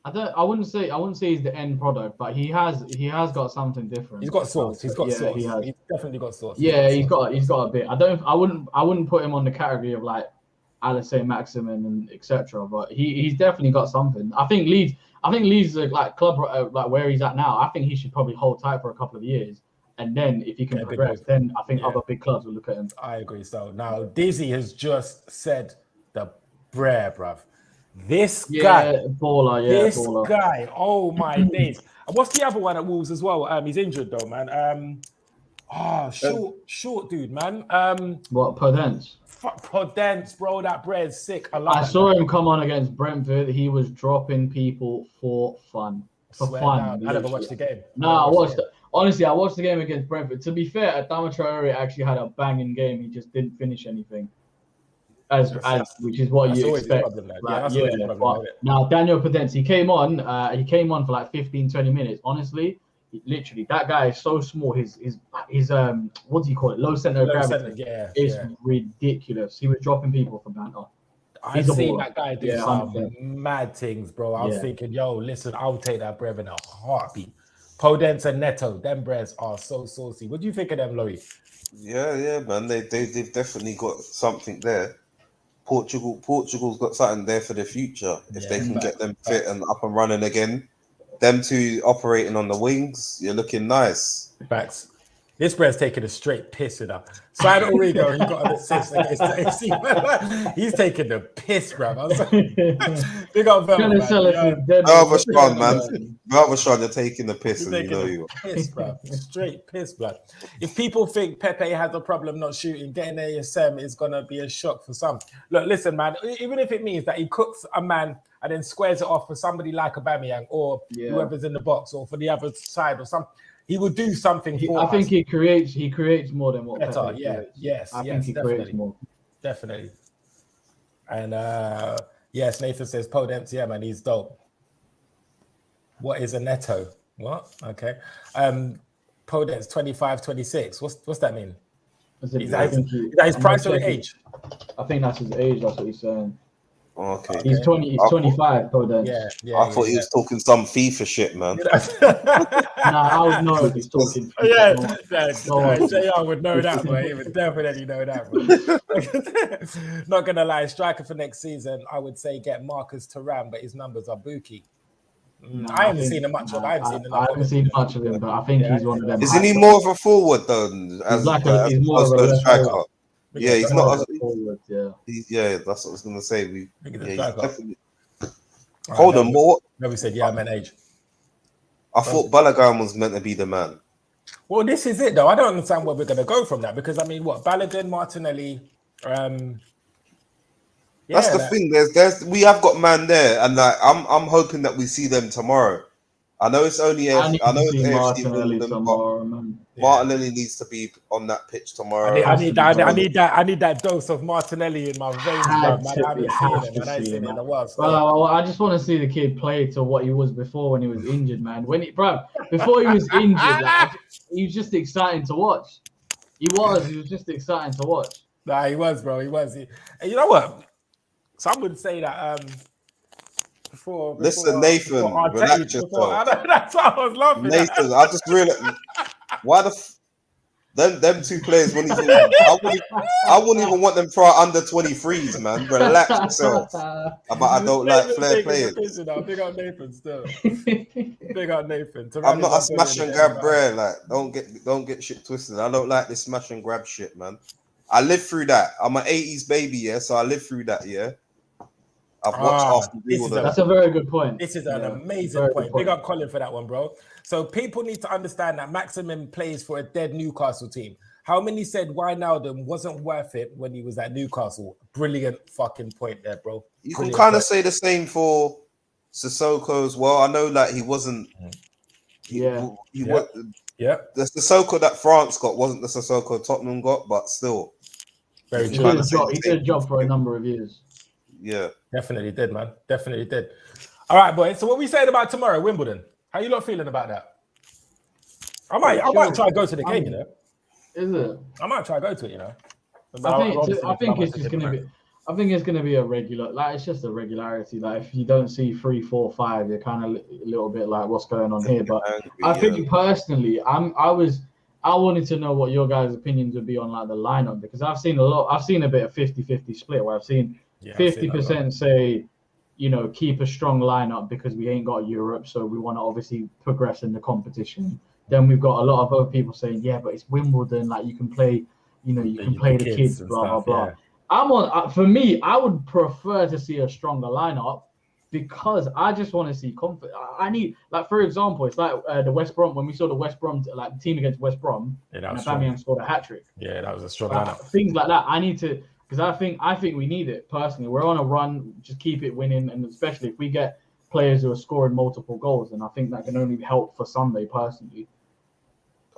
I wouldn't say he's the end product, but he has got something different. He's got sauce. He's got sauce. He's definitely got sauce. He's got a bit. I wouldn't put him on the category of like Alisson, Maximin, and etc. But he's definitely got something. I think Leeds is like club like where he's at now. I think he should probably hold tight for a couple of years, and then if he can progress, then I think other big clubs will look at him. I agree. So now Dizzy has just said the brer, bruv. This guy, guy. Oh my days! And what's the other one at Wolves as well? He's injured though, man. Short dude, man. What Podence? Fuck Podence, bro. That bread's sick. I saw him come on against Brentford. He was dropping people for fun. I never watched the game. No, I watched. Honestly, I watched the game against Brentford. To be fair, Adama Traore actually had a banging game. He just didn't finish anything. As which is what you expect. Now Daniel Podence, he came on for like 15-20 minutes. Honestly, literally that guy is so small. His what do you call it? Low center of gravity. It's ridiculous. He was dropping people for banter. I've seen that guy do some mad things, bro. I was thinking, yo, listen, I'll take that bread in a heartbeat. Podence and Neto, them breads are so saucy. What do you think of them, Lorrie? Yeah, man. They've definitely got something there. Portugal's got something there for the future if they can get them fit and up and running again. Them two operating on the wings, you're looking nice. Facts. This bread's taking a straight piss in her. Side Origo, he got an assist against AC. He's taking the piss, bro. Big up Velma, man. Velma, you're taking the piss, and you know you are. Piss, bro. Straight piss, blood. If people think Pepe has a problem not shooting, getting ASM is gonna be a shock for some. Look, listen, man. Even if it means that he cooks a man and then squares it off for somebody like Aubameyang or whoever's in the box or for the other side or something. He would do something for us. I think he creates more than what better. I think he creates more. Definitely. And yes, Nathan says Podence, man, he's dope. What is a Neto? What? Okay. Podence 25, 26. What's that mean? Is that his price or age? I think that's his age, that's what he's saying. Okay. He's 20, 25, Podence. I thought he was talking some FIFA shit, man. I would know if he's talking FIFA. I would know that, but he would definitely know that. Not gonna lie, striker for next season, I would say get Marcus Thuram, but his numbers are booky. I haven't seen much of him, but I think he's one of them. Isn't he more of a forward though? He's more of a striker. Yeah, he's not. Forward, that's what I was gonna say. Definitely. Hold on, more. No, we said I meant age. I thought Balogun was meant to be the man. Well, this is it though. I don't understand where we're gonna go from that because I mean, what Balogun, Martinelli. That's the thing. There's we have got man there, and like I'm hoping that we see them tomorrow. I know it's only Martinelli tomorrow, man. Martinelli needs to be on that pitch tomorrow. I need that dose of Martinelli in my veins, I just want to see the kid play to what he was before when he was injured, man. Before he was injured, he was just exciting to watch. He was just exciting to watch. Nah, he was, bro. He was. And you know what? Some would say that. Listen, Nathan, relax yourself. That's what I was laughing at. Nathan, I just realized why them two players wouldn't even. I wouldn't even want them for our under 23s, man. Relax yourself. But I don't like flair players. Big up Nathan still. Big up Nathan. I'm not a smash and grab brer. Like, don't get shit twisted. I don't like this smash and grab shit, man. I lived through that. I'm an 80s baby, so I lived through that, I've watched That's a very good point. This is an amazing point. Big up Colin for that one, bro. So people need to understand that Maximin plays for a dead Newcastle team. How many said Wijnaldum wasn't worth it when he was at Newcastle? Brilliant fucking point there, bro. You can kind of say the same for Sissoko as well. I know that he wasn't. Yeah. The Sissoko that France got wasn't the Sissoko Tottenham got, but still. Very He true. did a job for a number of years. Yeah. Definitely did, man. Definitely did. All right, boys. So what we saying about tomorrow, Wimbledon? How you lot feeling about that? I might try to go to the game, you know. Is it? I might try to go to it, you know. I think it's just gonna be. I think it's gonna be a regular. Like it's just a regularity. Like if you don't see 3, 4, 5, you're kind of a little bit like, what's going on here? But I think personally, I wanted to know what your guys' opinions would be on like the lineup, because I've seen a bit of 50-50 split where I've seen 50% say, you know, keep a strong lineup because we ain't got Europe, so we want to obviously progress in the competition. Then we've got a lot of other people saying, yeah, but it's Wimbledon, like you can play, you know, you can play the kids, blah, stuff, blah, blah. For me, I would prefer to see a stronger lineup because I just want to see comfort. I need, like, for example, it's like the West Brom, when we saw the West Brom, like the team against West Brom, and Aubameyang scored a hat-trick. Yeah, that was a strong lineup. Things like that, I need to, because I think we need it, personally. We're on a run, just keep it winning, and especially if we get players who are scoring multiple goals, and I think that can only help for Sunday, personally.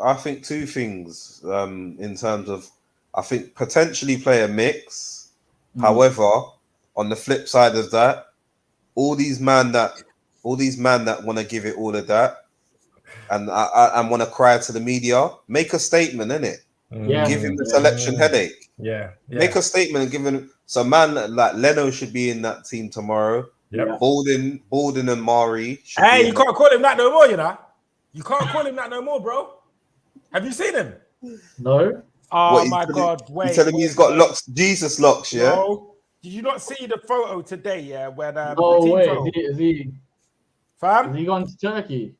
I think two things in terms of, I think potentially play a mix. However, on the flip side of that, all these man that want to give it all of that and want to cry to the media, make a statement, innit? Give him the selection headache. Yeah. Make a statement and give him. So man like Leno should be in that team tomorrow. Yeah. Bolden and Mari. Hey, you can't call him that no more, you know. You can't call him that no more, bro. Have you seen him? No. Oh my God! Wait. You telling me he's got locks? Jesus locks, yeah. Bro, did you not see the photo today? Yeah, when is he? Fam, has he gone to Turkey?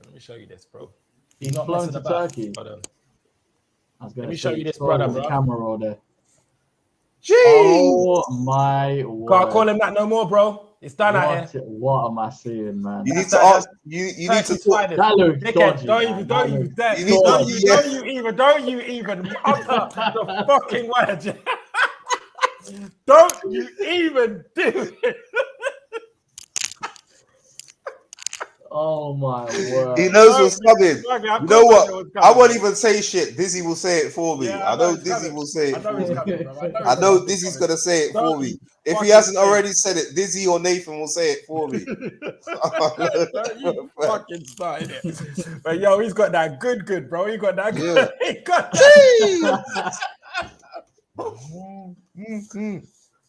Let me show you this, bro. He's not flown to Turkey. Hold on. Let me show you this, brother, bro. Camera roll there. Jeez. Oh my word. Can't call him that no more, bro. It's done out here. What am I seeing, man? You need to ask. You need to talk. That looks dodgy. Don't you even utter the fucking word. Don't you even do it. Oh my word. He knows what's coming. You know what? I won't even say shit. Dizzy will say it for me. Yeah, I know Dizzy will say it. I know Dizzy's gonna say it for me. If he hasn't already said it, Dizzy or Nathan will say it for me. Don't you fucking start it. But yo, he's got that good, bro. He got that good. Yeah. He got that.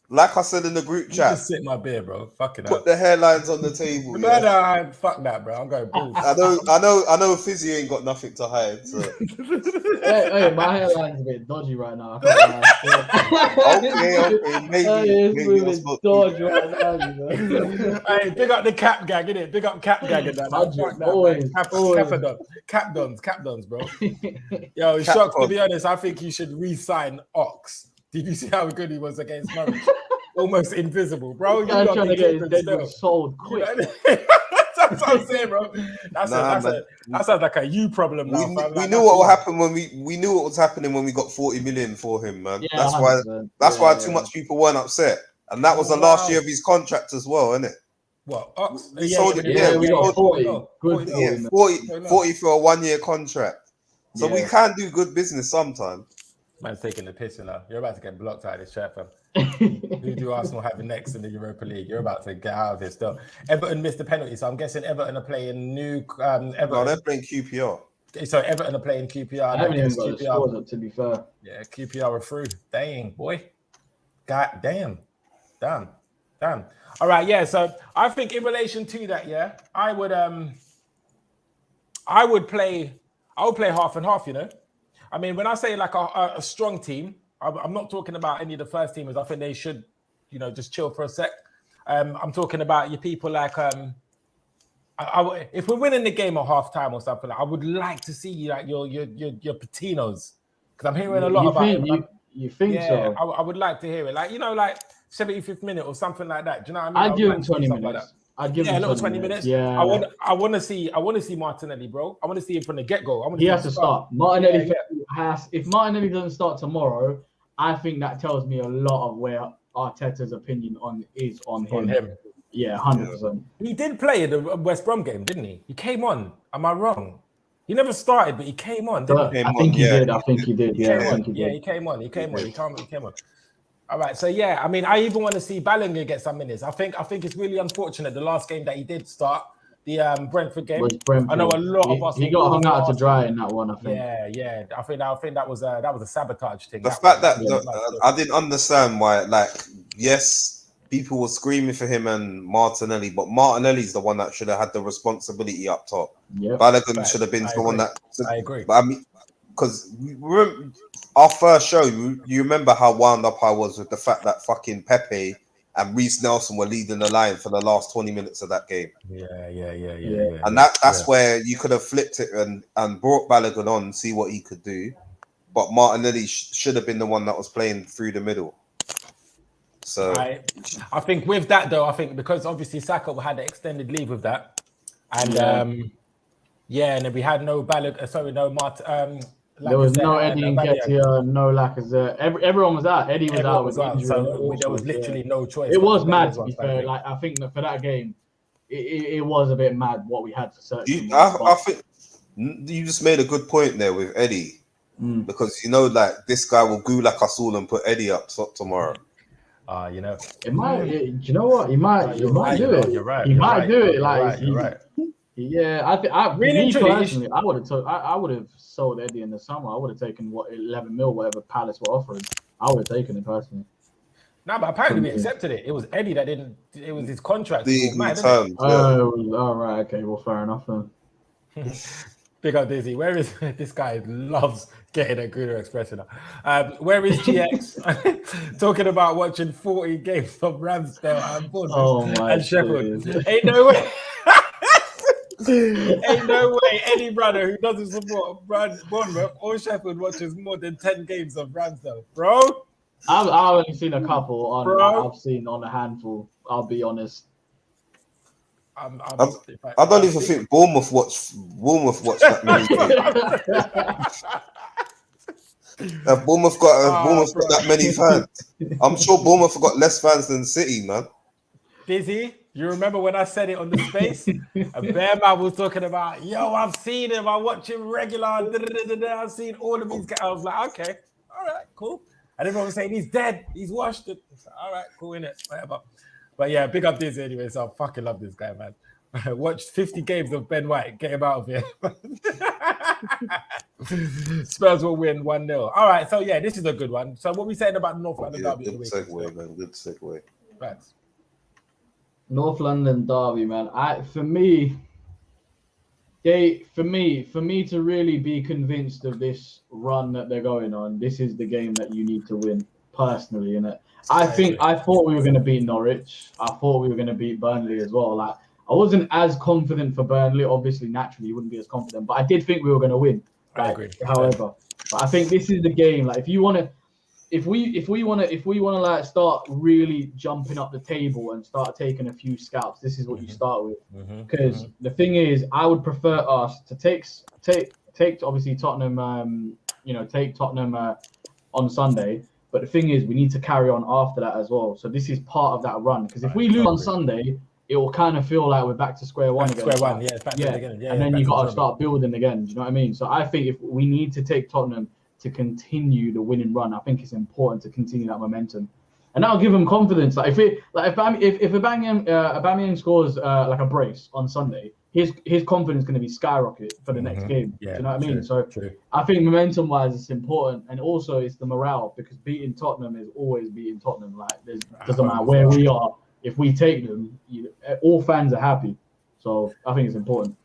Like I said in the group chat, just sit my beer, bro. Fuck it. Put the hairlines on the table. No, fuck that, bro. I'm going balls. I know Fizzy ain't got nothing to hide. So. hey, my hairline's a bit dodgy right now. Okay, maybe it's dodgy right now, you know. Hey, big up the cap gang, innit? Big up cap gang and that. Fuck that, cap dons, bro. Yo, Shox, to be honest, I think you should re-sign Ox. Did you see how good he was against Norwich? Almost invisible, bro. You guys trying to get his dead sold quick. That's what I'm saying, bro. That sounds like a you problem now. We knew what would happen when we knew what was happening when we got 40 million for him, man. Yeah, that's why too much people weren't upset. And that was the last year of his contract as well, isn't it? What? Ox? We sold it. Yeah, we got 40. Good. Yeah, 40 for a 1-year contract. So we can do good business sometimes. Man's taking the piss, you know. You're about to get blocked out of this chat, fam. Who do Arsenal have next in the Europa League? You're about to get out of here still. Everton missed the penalty, so I'm guessing Everton are playing Everton. No, they're playing QPR. So Everton are playing QPR. I haven't even got the scores up, to be fair. Yeah, QPR are through. Dang, boy. God damn. All right, yeah. So I think in relation to that, yeah, I would play half and half, you know. I mean, when I say like a strong team, I'm not talking about any of the first teamers. I think they should, you know, just chill for a sec. I'm talking about your people like, if we're winning the game at half time or something, I would like to see like your Patinos, because I'm hearing a lot about it. You think so? I would like to hear it. Like, you know, like 75th minute or something like that. Do you know what I mean? I'd give him 20 minutes. I'd give him a little 20 minutes. Yeah. I want to see Martinelli, bro. I want to see him from the get-go. He has to start. Martinelli if Martinelli doesn't start tomorrow, I think that tells me a lot of where Arteta's opinion on him. Yeah, 100%. He did play in the West Brom game, didn't he? He came on. Am I wrong? He never started, but he came on, didn't he? I think he did. I think he did. Yeah, I think he did. He came on. He came on. All right, so yeah, I mean, I even want to see Ballinger get some minutes. I think it's really unfortunate the last game that he did start, the Brentford game. Brentford. I know a lot of us. He got hung out to dry in that one. I think. Yeah. I think that was a sabotage thing. The fact that I didn't understand why, like, yes, people were screaming for him and Martinelli, but Martinelli's the one that should have had the responsibility up top. Yeah, Balogun should have been someone that. I agree. But I mean, because our first show, you remember how wound up I was with the fact that fucking Pepe and Reece Nelson were leading the line for the last 20 minutes of that game. Yeah. And that's where you could have flipped it and brought Balogun on, see what he could do. But Martinelli should have been the one that was playing through the middle. So I think with that though, I think because obviously Saka had an extended leave with that, and and then we had no Balogun, no Martin. There was no Eddie Nketiah, no Lacazette. Everyone was out. Eddie was out with injury. So there was literally no choice. It was mad, to be fair. Like, I think that for that game, it was a bit mad what we had to search. I think you just made a good point there with Eddie, because like this guy will gulak us all and put Eddie up tomorrow. It might. Do you know what? He might do it. You're right. He might do it. Like, you're right. Yeah, personally, I would have sold Eddie in the summer. I would have taken 11 mil, whatever Palace were offering. I would have taken it personally. No, but apparently we accepted it. It was Eddie that didn't. It was his contract. Oh, right. Okay. Well, fair enough then. Big up Dizzy. Where is this guy? Loves getting a Gruner expression. Where is GX? Talking about watching 40 games of Ramsdale and Bournemouth and Sheffield. Ain't no way. Ain't no way any brother who doesn't support Bournemouth or Sheffield watches more than 10 games of Ramsdale, bro. I've only seen a couple. I've seen on a handful. I'll be honest. I don't even think Bournemouth watched that many games. Bournemouth got that many fans. I'm sure Bournemouth have got less fans than City, man. Dizzy, you remember when I said it on the space? A bear man was talking about, I've seen him. I watch him regular. I've seen all of these guys. I was like, okay, all right, cool. And everyone was saying he's dead. He's washed it. All right, cool, innit? Whatever. But yeah, big up Dizzy anyway. So I fucking love this guy, man. Watched 50 games of Ben White. Get him out of here. Spurs will win 1-0. All right, so yeah, this is a good one. So what we saying about North London Derby? Good segue, man. Good segue. Thanks. North London Derby, man. For me to really be convinced of this run that they're going on, this is the game that you need to win personally, innit? I thought we were going to beat Norwich. I thought we were going to beat Burnley as well. Like, I wasn't as confident for Burnley. Obviously, naturally, you wouldn't be as confident, but I did think we were going to win. I agree. However, but I think this is the game. Like, if we want to like start really jumping up the table and start taking a few scalps, this is what you start with. Because the thing is, I would prefer us to take obviously Tottenham. Take Tottenham on Sunday. But the thing is, we need to carry on after that as well. So this is part of that run. Because if we lose on Sunday, it will kind of feel like we're back to square one again. And then you got to start building again. Do you know what I mean? So I think if we need to take Tottenham to continue the winning run, I think it's important to continue that momentum, and that'll give them confidence. Like if Aubameyang scores like a brace on Sunday, his confidence is going to be skyrocket for the next game. Yeah, do you know what I mean? True. I think momentum wise it's important, and also it's the morale, because beating Tottenham is always beating Tottenham. Like doesn't matter where we are, if we take them, all fans are happy. So I think it's important.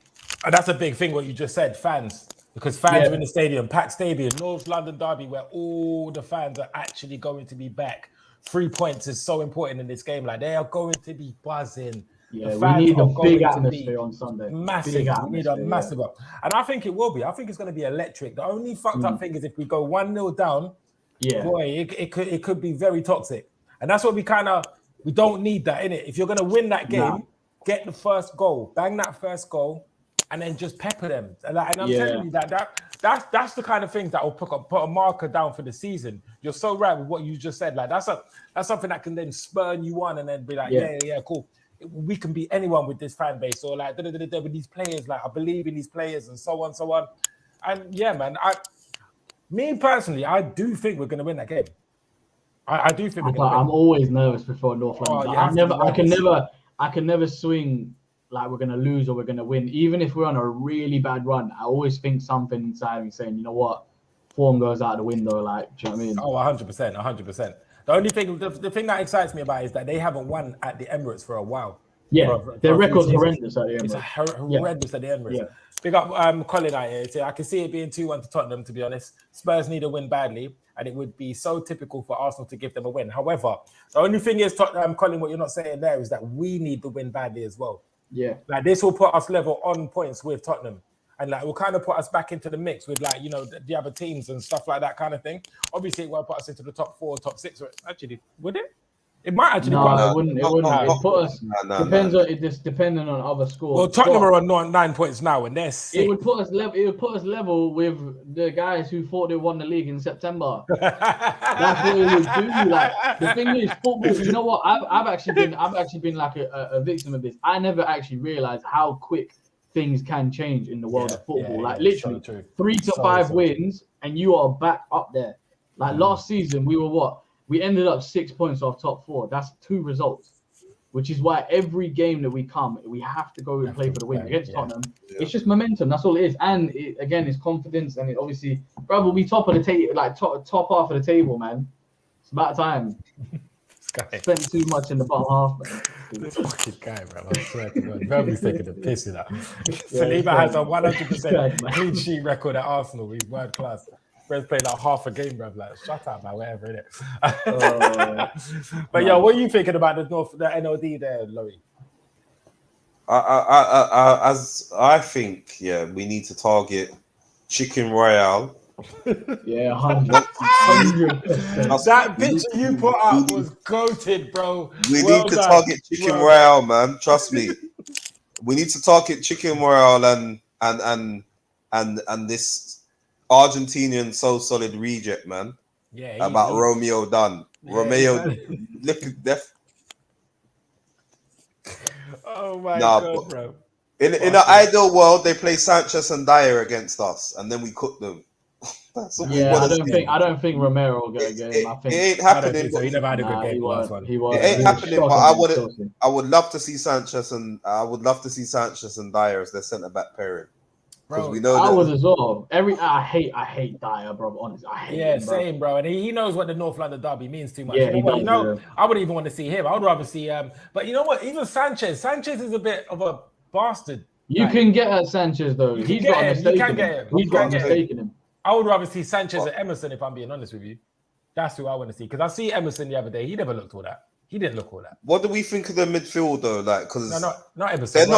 And that's a big thing what you just said, fans. Because fans are in the stadium, packed stadium, North London Derby, where all the fans are actually going to be back. 3 points is so important in this game. Like, they are going to be buzzing. Yeah, we need a big atmosphere on Sunday. Massive. We need a massive one. And I think it will be. I think it's going to be electric. The only fucked up thing is if we go 1-0 down, boy, it could be very toxic. And that's what we don't need that, innit? If you're going to win that game, get the first goal, bang that first goal, and then just pepper them. And I'm telling you that's the kind of things that will put a marker down for the season. You're so right with what you just said. Like that's something that can then spur you on and then be like, yeah, cool. we can beat anyone with this fan base, or like with these players. Like I believe in these players, and so on, so on. And yeah, man, me personally, I do think we're going to win that game. I do think we're going to win. I'm always nervous before North London. I can never swing like we're going to lose or we're going to win. Even if we're on a really bad run, I always think something inside me saying, you know what, form goes out the window. Like, do you know what I mean? Oh, 100%. The only thing, the thing that excites me about it is that they haven't won at the Emirates for a while. Yeah, their record's horrendous at the Emirates. It's horrendous at the Emirates. Yeah. Big up Colin out here. So I can see it being 2-1 to Tottenham, to be honest. Spurs need a win badly, and it would be so typical for Arsenal to give them a win. However, the only thing is, Colin, what you're not saying there is that we need the win badly as well. Yeah. Like this will put us level on points with Tottenham. And like will kind of put us back into the mix with like, you know, the other teams and stuff like that kind of thing. Obviously, it won't put us into the top 4, top 6. Actually, would it? It might actually. No, it wouldn't. It put us. Depends on it. Just depending on other scores. Well, Tottenham are on 9 points now, and they're sick. It would put us level. It would put us level with the guys who thought they won the league in September. That's what it would do. Like the thing is, football. You know what? I've actually been like a victim of this. I never actually realized how quick things can change in the world of football. Like literally, so 3 to 5 wins, and you are back up there. Like last season, we were what? We ended up 6 points off top 4. That's 2 results, which is why every game that we have to go and play for the win against Tottenham. Yeah. It's just momentum. That's all it is. And again, it's confidence. And it obviously, bro, we'll be top of the table, like top half of the table, man. It's about time. Spent too much in the bottom half, man. This fucking guy, bro. I swear to God. Nobody's taking the piss in that. Saliba has a 100% clean sheet record at Arsenal. He's world class. Fred's played like half a game, bro. Like, shut up, man. Whatever, innit? But yeah, what are you thinking about the NOD there, Lorrie? As I think, we need to target Chicken Royale. Yeah, 100%. That picture you put up was goated, bro. We need to target Chicken Royale, man. Trust me. We need to target Chicken Royale and this Argentinian so solid reject, man. Yeah. About Romeo Dunn. Yeah, Romeo, look at that. Oh my God, bro. In an ideal world, they play Sanchez and Dyer against us, and then we cook them. That's what I don't think Romero will get a game. It ain't happening. So he never had a good game last one. He was. It ain't happening. But I would love to see Sanchez and Dyer as their centre back pairing. Bro, we know I was as well. I hate Dyer, bro. Honestly, I hate him, bro. Same, bro. And he knows what the North London derby means too much. Yeah, I wouldn't even want to see him. I would rather see but you know what? Even Sanchez is a bit of a bastard. You can get at Sanchez though. He's got a mistake in him. He's got a mistake in him. I would rather see Sanchez and Emerson, if I'm being honest with you. That's who I want to see. Because I see Emerson the other day. He never looked all that. He didn't look all that. What do we think of the midfield though? Like, because not Emerson.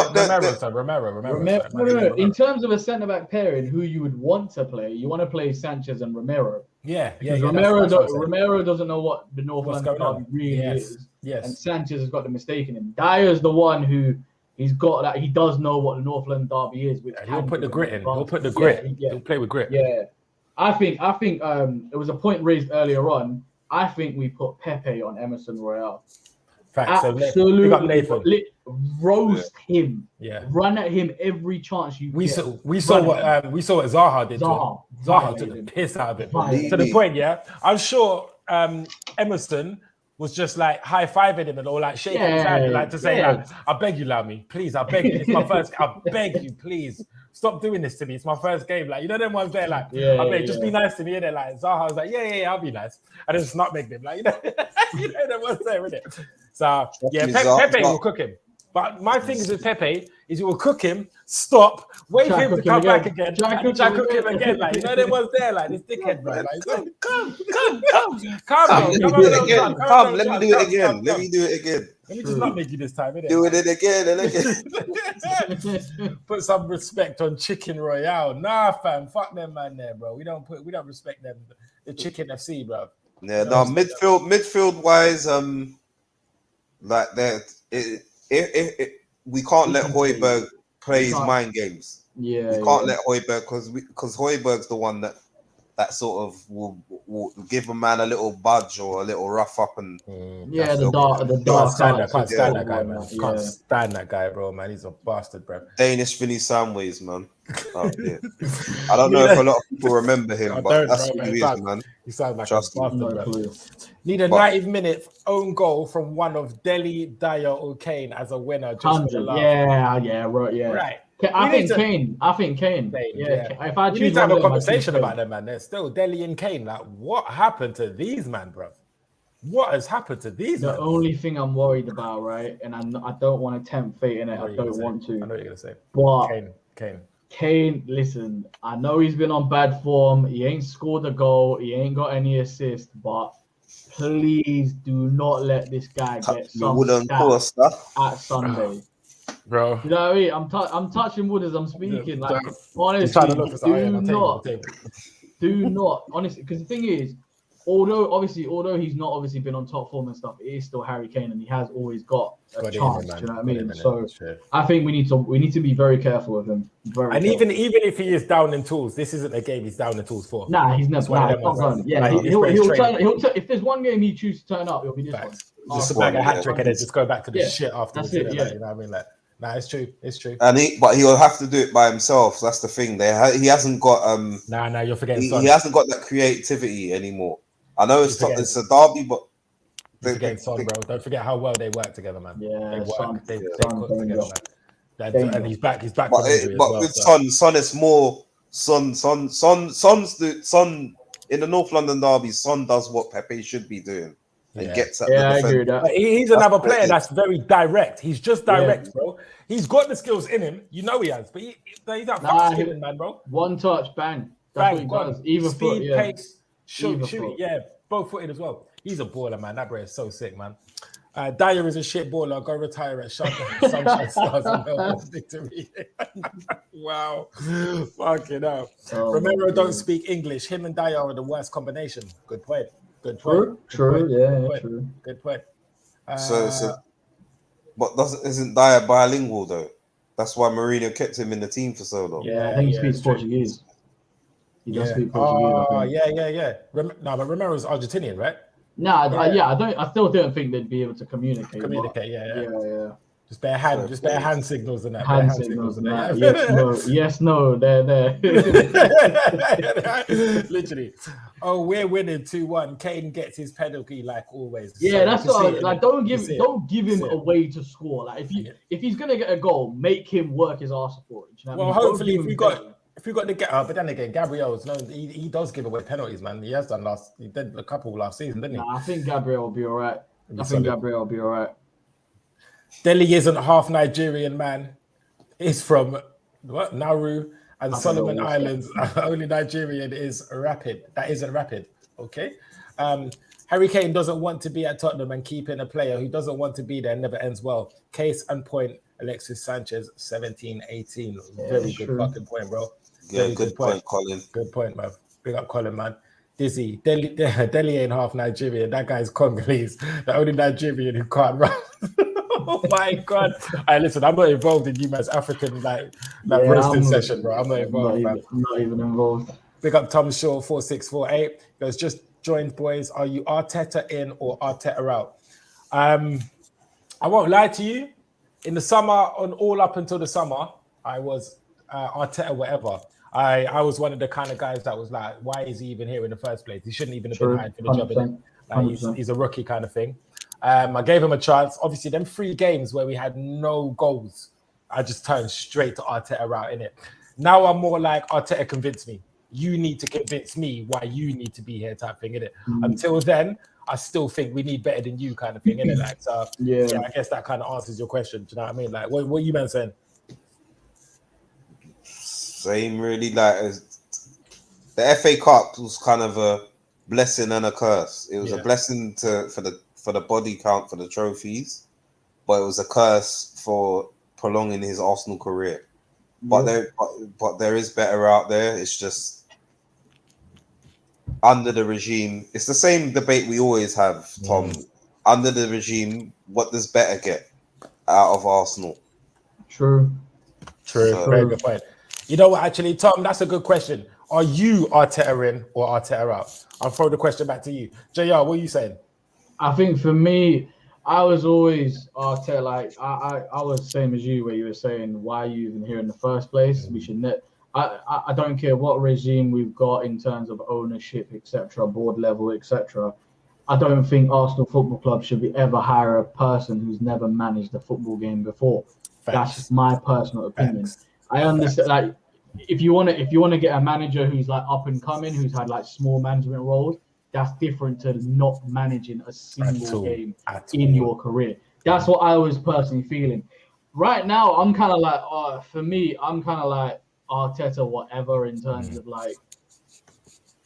Romero. In terms of a centre back pairing, who you would want to play, you want to play Sanchez and Romero. Yeah. Romero doesn't know what the North London derby really is. Yes. And Sanchez has got the mistake in him. Dyer's the one who he's got that. He does know what the North London derby is. He'll put the grit in. He'll put the grit. He'll play with grit. Yeah. I think there was a point raised earlier on. I think we put Pepe on Emerson Royale. Facts. Absolutely. Roast him. Yeah. Run at him every chance you We saw what Zaha did. Zaha took the piss out of it. To the point, I'm sure Emerson was just like high-fiving him and all like shaking his hand, like to say, like, I beg you, Lamy, please, I beg you. It's my first. I beg you, please. Stop doing this to me. It's my first game. Like, you know them ones there, like, I beg, just be nice to me. And they're like, Zaha was like, yeah, I'll be nice. And then just not make them. Like, you know them ones there, innit? So, Pepe will cook him. But my thing is with Pepe is he will cook him, stop, wait for him to come back again, try cook him again. Like, you know, there was there, like, this dickhead, bro. Like, come, let me do it again. Let me just not make you this time, innit? Do it again and again. Put some respect on Chicken Royale. Nah, fam, fuck them man there, bro. We don't respect them. The Chicken FC, bro. Yeah, no, midfield wise, like that. We can't let Højbjerg play his mind games. Yeah, we can't let Højbjerg because Højbjerg's the one that that sort of will give a man a little budge or a little rough up and the dark. Can't stand that guy, man. Can't stand that guy, bro, man. He's a bastard, bro. Danish Vinny Samways, man. Oh, yeah. I don't know if a lot of people remember him, but that's who he is, man. He sounds like a bastard, bro. Need a 90-minute own goal from one of Dele, Dyer, or Kane as a winner. Just 100. Right. I think Kane. If I choose, we need to have a conversation about them, man. There's still Dele and Kane. Like, what happened to these, man, bro? What has happened to these? The only thing I'm worried about, right, and I don't want to tempt fate in it. I don't want to. I know what you're gonna say. But Kane. Listen, I know he's been on bad form. He ain't scored a goal. He ain't got any assists. But please do not let this guy get some stats at Sunday. Bro, you know what I mean? I'm touching wood as I'm speaking. Like, honestly, do not. Honestly, because the thing is, although he's not obviously been on top form and stuff, it is still Harry Kane, and he has always got a chance. Do you know what I mean? So I think we need to be very careful with him. Even if he is down in tools, this isn't a game he's down in tools for. Nah, he's never. He'll turn. If there's one game he chooses to turn up, it'll be this one. Just bag a hat trick and then just go back to the shit afterwards. That's it. You know what I mean? Like, nah, it's true. It's true. But he'll have to do it by himself. That's the thing. He hasn't got Nah, you're forgetting. He hasn't got that creativity anymore. I know it's a derby, but you're forgetting Son, bro. Don't forget how well they work together, man. Yeah, they cook together, man. And he's back. He's back. But with Son, it's more Son in the North London derby. Son does what Pepe should be doing. And gets at the I agree with that. But he's another player that's very direct. He's just direct, bro. He's got the skills in him. You know he has, but he's that fast skilling, man, bro. One touch, bang. That's what he does. Either speed, foot, pace, shoot, both footed as well. He's a baller, man. That bro is so sick, man. Dyer is a shit baller. Go retire at Sunshine Stars and Melbourne victory. Wow. Fucking hell. Romero don't speak English. Him and Dyer are the worst combination. Good point. Good point. True. Good point. But isn't Dyer bilingual though? That's why Mourinho kept him in the team for so long. Yeah, I think he speaks Portuguese. He does speak Portuguese. Oh, yeah. No, but Romero's Argentinian, right? No, I still don't think they'd be able to communicate. Yeah. Just bare hand signals and that. Hand signals and that. Yes, no, there. Literally. Oh, we're winning 2-1. Kane gets his penalty like always. Yeah, so that's what like. Don't give him a way to score. Like if he's gonna get a goal, make him work his arse for it. You know well, hopefully if we got the get up, but then again, Gabriel's he does give away penalties, man. He has done he did a couple last season, didn't he? Nah, I think Gabriel will be all right. Dele isn't half Nigerian, man. He's from Nauru and Solomon Islands. Only Nigerian is Rapid. That isn't Rapid. Okay. Harry Kane doesn't want to be at Tottenham and keeping a player who doesn't want to be there never ends well. Case and point, Alexis Sanchez, 17-18. Very good fucking point, bro. Yeah, good point, Colin. Good point, man. Big up Colin, man. Dizzy, Dele ain't half Nigerian. That guy's Congolese. The only Nigerian who can't run. Oh my God! Listen, I'm not involved in you man's African roasting session, bro. I'm not involved. I'm not even involved. Big up Tom Shaw 4648. Goes just joined, boys. Are you Arteta in or Arteta out? I won't lie to you. In the summer, all up until the summer, I was Arteta whatever. I was one of the kind of guys that was like, why is he even here in the first place? He shouldn't even have been hired for the job. Like, he's a rookie kind of thing. I gave him a chance. Obviously, them 3 games where we had no goals, I just turned straight to Arteta out in it. Now I'm more like, Arteta convinced me. You need to convince me why you need to be here type thing, innit? Until then, I still think we need better than you kind of thing, innit? Like, so, yeah, I guess that kind of answers your question. Do you know what I mean? Like, what you man saying? Same, really. Like, the FA Cup was kind of a blessing and a curse. It was a blessing for the body count for the trophies, but it was a curse for prolonging his Arsenal career. But there is better out there. It's just under the regime. It's the same debate we always have, Tom. Under the regime, what does better get out of Arsenal? True. Very good point. You know what, actually, Tom, that's a good question. Are you Arteta in or Arteta out? I'll throw the question back to you. JR, what are you saying? I think for me, I was always Arteta. Like I was same as you, where you were saying, why are you even here in the first place? We should I don't care what regime we've got in terms of ownership, etc., board level, etc. I don't think Arsenal Football Club should ever hire a person who's never managed a football game before. Facts. That's my personal opinion. Facts. I understand. Like, if you want to get a manager who's like up and coming, who's had like small management roles, that's different to not managing a single game in your career. That's what I was personally feeling. Right now, I'm kind of like, for me, I'm kind of like Arteta, whatever, in terms of like,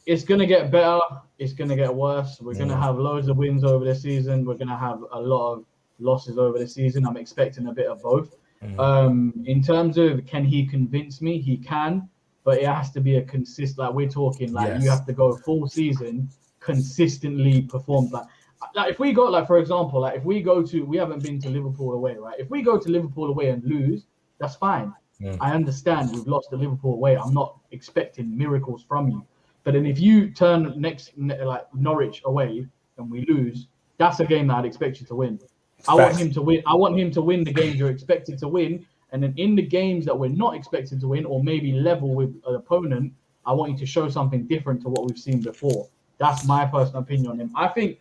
it's going to get better. It's going to get worse. We're going to have loads of wins over the season. We're going to have a lot of losses over the season. I'm expecting a bit of both. In terms of, can he convince me? He can, but it has to be a consistent, like we're talking, like you have to go full season, consistently perform. Like if we go, like, for example, like if we go to, we haven't been to Liverpool away, right? If we go to Liverpool away and lose, that's fine. I understand we've lost to Liverpool away. I'm not expecting miracles from you. But then if you turn like Norwich away and we lose, that's a game that I'd expect you to win. I want him to win. I want him to win the games you're expected to win. And then in the games that we're not expected to win, or maybe level with an opponent, I want you to show something different to what we've seen before. That's my personal opinion on him. I think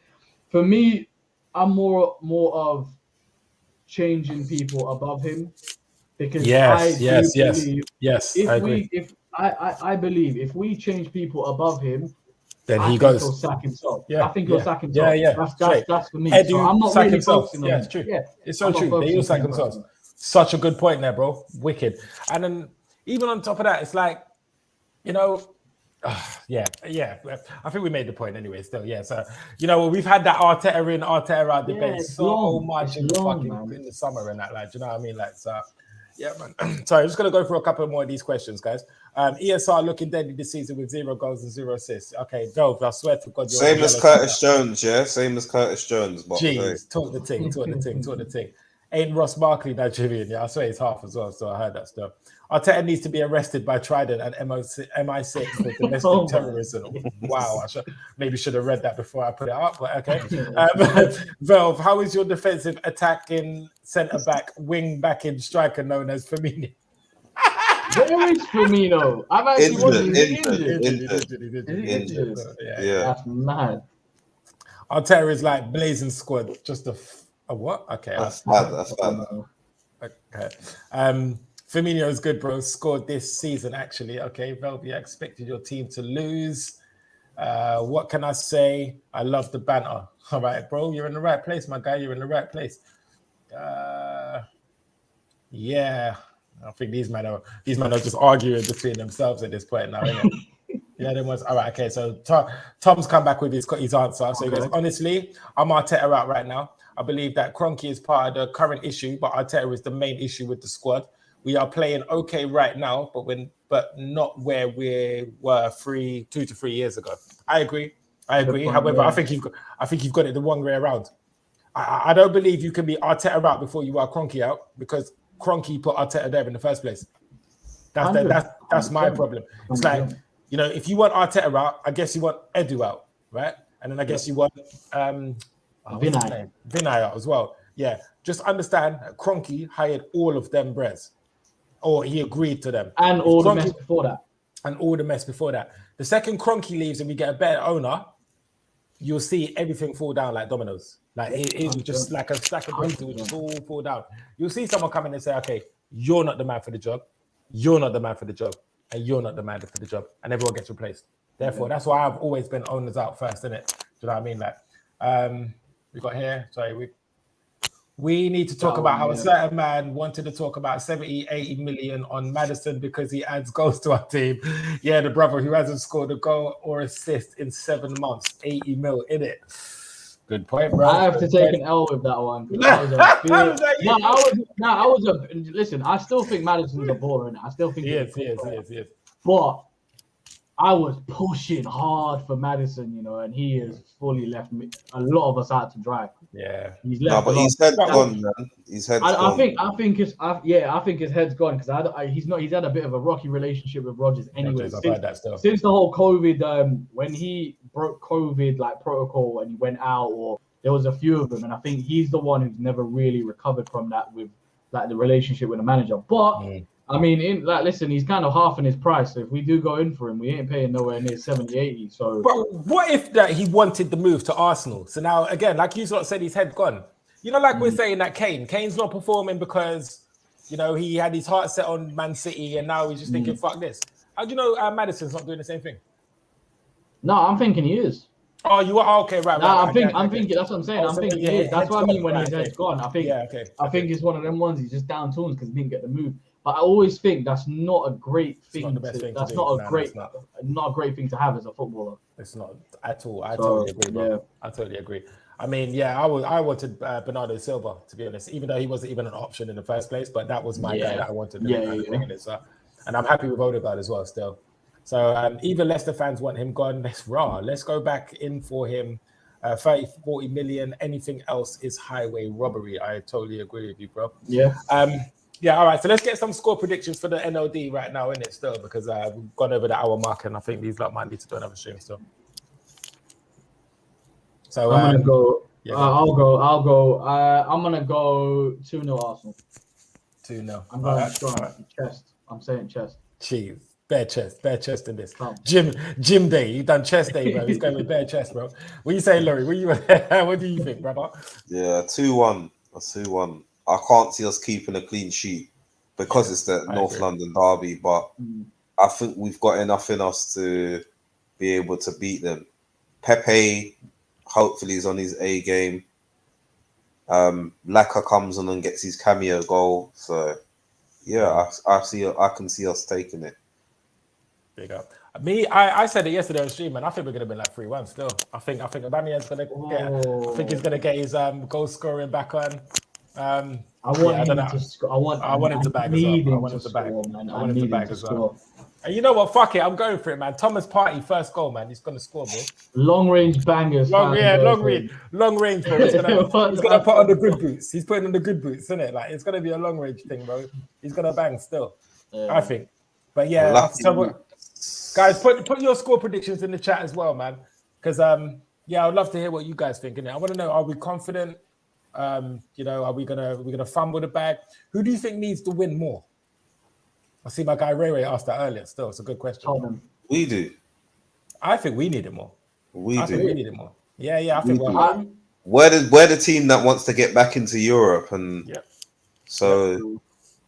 for me, I'm more of changing people above him. Because I believe if we change people above him, then he goes. He'll sack himself. Yeah, I think he'll sack himself. That's for me. Edu, so I'm not sack really himself. focusing on Yeah, him. it's true. Yeah, it's so true. They will sack themselves. Such a good point there, bro. Wicked. And then even on top of that, it's like, you know, I think we made the point anyway. Still, yeah. So we've had that Arteta in, Arteta out debate much in the summer and that, like, do you know what I mean? Like, so. Yeah, man. Sorry, I'm just going to go through a couple more of these questions, guys. ESR looking deadly this season with 0 goals and 0 assists. Okay, Velv, I swear to God. Same as Curtis Jones, yeah? Same as Curtis Jones. Jeez, talk the thing. Ain't Ross Barkley Nigerian? Yeah, I swear he's half as well, so I heard that stuff. Arteta needs to be arrested by Trident and MI6 for domestic terrorism. Wow, maybe should have read that before I put it up, but okay. Velv, how is your defensive attacking centre-back, wing-backing striker known as Firmino? Where is Firmino? I've actually injured. Yeah, that's mad. Arteta is like blazing squad, just a what? Okay, that's bad. Okay. Firmino is good, bro. Scored this season, actually. Okay, Velby, I expected your team to lose. What can I say? I love the banter. All right, bro, you're in the right place, my guy. You're in the right place. Yeah, I think these men are just arguing between themselves at this point now, isn't it? Yeah, there was. All right, okay. So Tom's come back with his answer. So he goes, honestly, I'm Arteta out right now. I believe that Kroenke is part of the current issue, but Arteta is the main issue with the squad. We are playing okay right now, but not where we were 2 to 3 years ago. I agree. However, I think you've got it the wrong way around. I don't believe you can be Arteta out before you are Kroenke out, because Kroenke put Arteta there in the first place. That's my problem. It's like, if you want Arteta out, I guess you want Edu out, right? And then I guess you want Vinay out as well. Yeah, just understand that Kroenke hired all of them Brez, or he agreed to them. And all the mess before that. The second Kroenke leaves and we get a better owner, you'll see everything fall down like dominoes. Like it was just like a stack of bricks, it would just all fall down. You'll see someone come in and say, okay, you're not the man for the job, you're not the man for the job, and you're not the man for the job, and everyone gets replaced. Therefore, that's why I've always been owners out first, innit? Do you know what I mean? Like, we got here, sorry, we need to talk about how a certain man wanted to talk about 70-80 million on Maddison because he adds goals to our team. Yeah, the brother who hasn't scored a goal or assist in 7 months, 80 mil in it. Good point, bro. I have to take an L with that one. Listen, I still think Maddison's a baller, and I still think he is. But I was pushing hard for Maddison, and he has fully left me. A lot of us out to dry. Yeah, he's left. No, but his head's gone, man. His head's gone. I think his head's gone because he's had a bit of a rocky relationship with Rodgers anyway. Since the whole COVID, when he broke COVID like protocol and he went out, or there was a few of them, and I think he's the one who's never really recovered from that with like the relationship with the manager. But I mean, listen, he's kind of half in his price. So if we do go in for him, we ain't paying nowhere near 70, 80. So, but what if that he wanted the move to Arsenal? So now again, like you sort of said, his head gone. Like we're saying that Kane's not performing because he had his heart set on Man City, and now he's just thinking, fuck this. How do you know Maddison's not doing the same thing? No, I'm thinking he is. Oh, you are okay, right? No, I'm thinking. That's what I'm saying. I'm thinking he is. That's what I mean when his head's gone. I think. I think it's one of them ones. He's just down tools because he didn't get the move. But I always think that's not a great thing. That's not a great thing to have as a footballer. It's not at all. I totally agree, bro. Yeah. I totally agree. I mean, I wanted Bernardo Silva, to be honest, even though he wasn't even an option in the first place. But that was my guy that I wanted. And I'm happy with Odegaard as well still. So even Leicester fans want him gone. Let's go back in for him. 30, 40 million. Anything else is highway robbery. I totally agree with you, bro. Yeah. Yeah, all right. So let's get some score predictions for the NLD right now, innit? Still, because we've gone over the hour mark, and I think these lot might need to do another stream still. So I'm gonna go. Yeah, I'll go. I'm gonna go 2-0 Arsenal. 2-0. I'm going strong. Chest. I'm saying chest. Jeez. Bare chest in this. Gym day. You done chest day, bro. He's going with bare chest, bro. What you say, Lorrie? What do you think, brother? Yeah, 2-1. 2-1. I can't see us keeping a clean sheet because it's the North London derby, but I think we've got enough in us to be able to beat them. Pepe, hopefully, is on his A game. Laka comes on and gets his cameo goal. So, yeah, I can see us taking it. Big up. I said it yesterday on stream, man. I think we're gonna be like 3-1 still. I think Aubameyang's gonna get. I think he's gonna get his goal scoring back on. I want him to score. I want him to bag as well. I want him to bag as well. And you know what? Fuck it. I'm going for it, man. Thomas Partey, first goal, man. He's gonna score, bro. Long range bangers. Long range, bro. He's gonna put on the good boots. He's putting on the good boots, isn't it? Like it's gonna be a long range thing, bro. He's gonna bang still. I think. But yeah, guys, put your score predictions in the chat as well, man. Because I'd love to hear what you guys think. I want to know: are we confident? Are we gonna fumble the bag? Who do you think needs to win more? I see my guy Ray asked that earlier. Still, it's a good question. We do. I think we need it more. We do. We need it more. Yeah. I think we're the team that wants to get back into Europe, and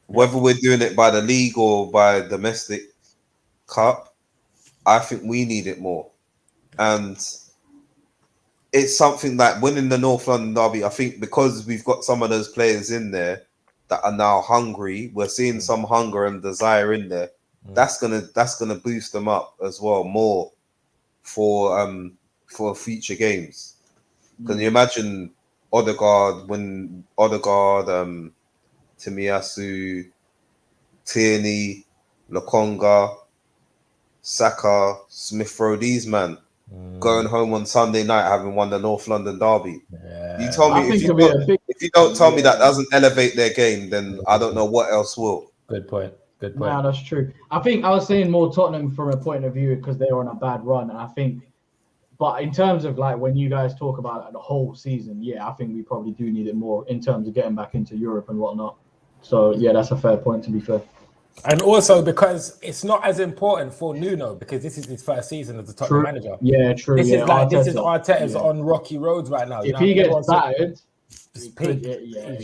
whether we're doing it by the league or by domestic cup, I think we need it more. And it's something like winning the North London derby. I think because we've got some of those players in there that are now hungry, we're seeing some hunger and desire in there. That's gonna boost them up as well more for future games. Can you imagine Odegaard, Tomiyasu, Tierney, Lokonga, Saka, Smith Rowe, these man going home on Sunday night having won the North London derby. Yeah. You told me if you don't tell me that doesn't elevate their game, then I don't know what else will. Good point. Yeah, that's true. I think I was saying more Tottenham from a point of view because they were on a bad run, and I think. But in terms of like when you guys talk about the whole season, I think we probably do need it more in terms of getting back into Europe and whatnot. So that's a fair point to be fair. And also because it's not as important for Nuno because this is his first season as a Tottenham manager. Yeah, true. This is Arteta's on rocky roads right now. If he gets battered, you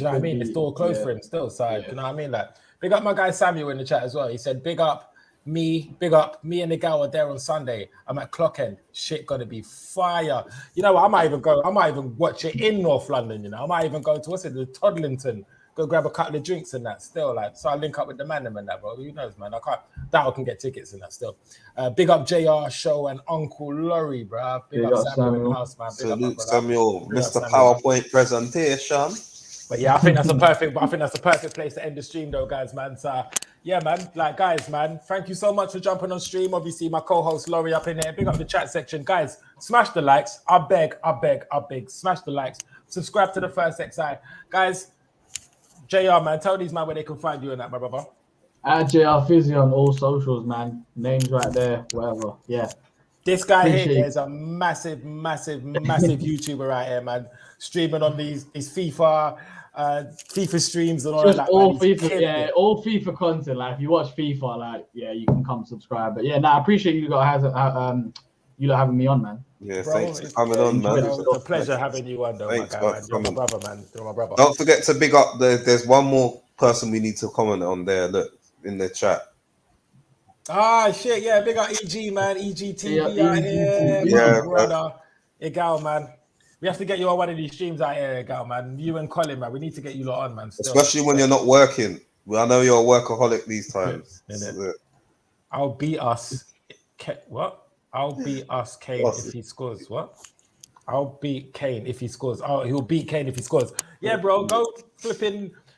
know what I mean? It's door closed for him still. So you know what I mean? Like big up my guy Samuel in the chat as well. He said big up me and the gal are there on Sunday. I'm at clock end. Shit gonna be fire. You know what? I might even watch it in North London, I might even go to the Toddlington. Go grab a couple of drinks and that still, so I link up with the man and that, bro. Who knows, man? I can get tickets and that still. Big up JR Show and Uncle Lorrie, bro. Big up Samuel in the house, man. Salute Samuel, Mr. PowerPoint presentation. But yeah, I think that's a perfect place to end the stream, though, guys, man. So yeah, man, like guys, man, thank you so much for jumping on stream. Obviously, my co-host Lorrie up in there. Big up the chat section, guys. Smash the likes. I beg. Smash the likes. Subscribe to the First XI, guys. JR, man, tell these man where they can find you and that, my brother. At JR Physio on all socials, man. Names right there, whatever. Yeah. This guy here is a massive YouTuber right here, man. Streaming on these FIFA streams and all just that. All man. FIFA, all FIFA content. Like if you watch FIFA, like you can come subscribe. But yeah, I appreciate you guys having me on, man. Yeah, bro, thanks for coming on, man. It's a pleasure having you on, though, my guy, man. You're my brother, man. You're my brother. Don't forget to big up. There's one more person we need to comment on there. Look in the chat. Ah, shit, yeah, big up EG, man. EGTV out here. Yeah, brother. Egal, man. We have to get you on one of these streams out here, Egal, man. You and Colin, man. We need to get you lot on, man. Still. Especially when you're not working. Well, I know you're a workaholic these times. I'll beat us. What? I'll beat us, Kane, if he scores. What? I'll beat Kane if he scores. Oh, he'll beat Kane if he scores. Yeah, bro.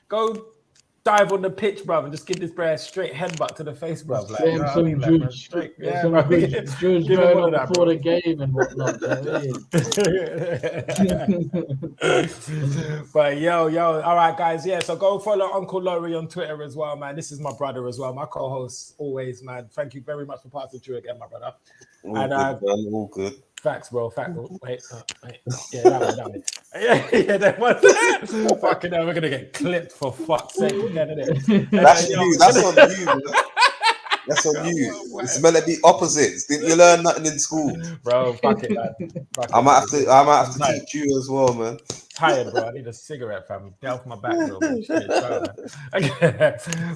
Go dive on the pitch, bruv, and just give this bro a straight headbutt to the face, bruv. Like, some Jude going on before the game and whatnot. But yo, all right, guys. Yeah, so go follow Uncle Lorrie on Twitter as well, man. This is my brother as well, my co-host always, man. Thank you very much for passing through again, my brother. All good. Facts, bro. Wait. Yeah, that one. Yeah, that one. Fucking hell, we're gonna get clipped for fuck's sake again, innit? That's you. That's on you. Man. That's on you. It's meant to be opposites. Didn't you learn nothing in school, bro? Fuck it, man. I might have to teach you as well, man. Tired, bro. I need a cigarette, fam. Get off my back, bro.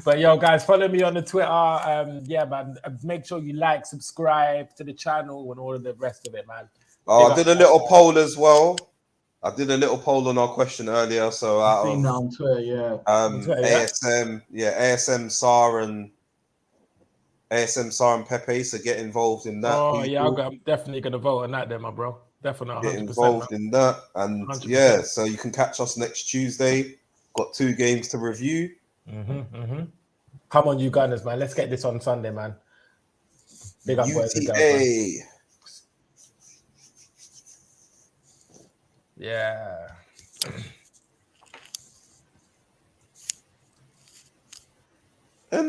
But yo, guys, follow me on the Twitter. Yeah, man. Make sure you like, subscribe to the channel, and all of the rest of it, man. Oh, I did a little poll as well. I did a little poll on our question earlier. So I've seen that on Twitter, yeah. ASM SAR and Pepe. So get involved in that. Oh yeah, I'm definitely gonna vote on that, then, my bro. Definitely 100%, get involved in that, and 100%. Yeah, so you can catch us next Tuesday. Got 2 games to review. Come on, you Gunners, man. Let's get this on Sunday, man. Big up, boys and girls, man. Yeah.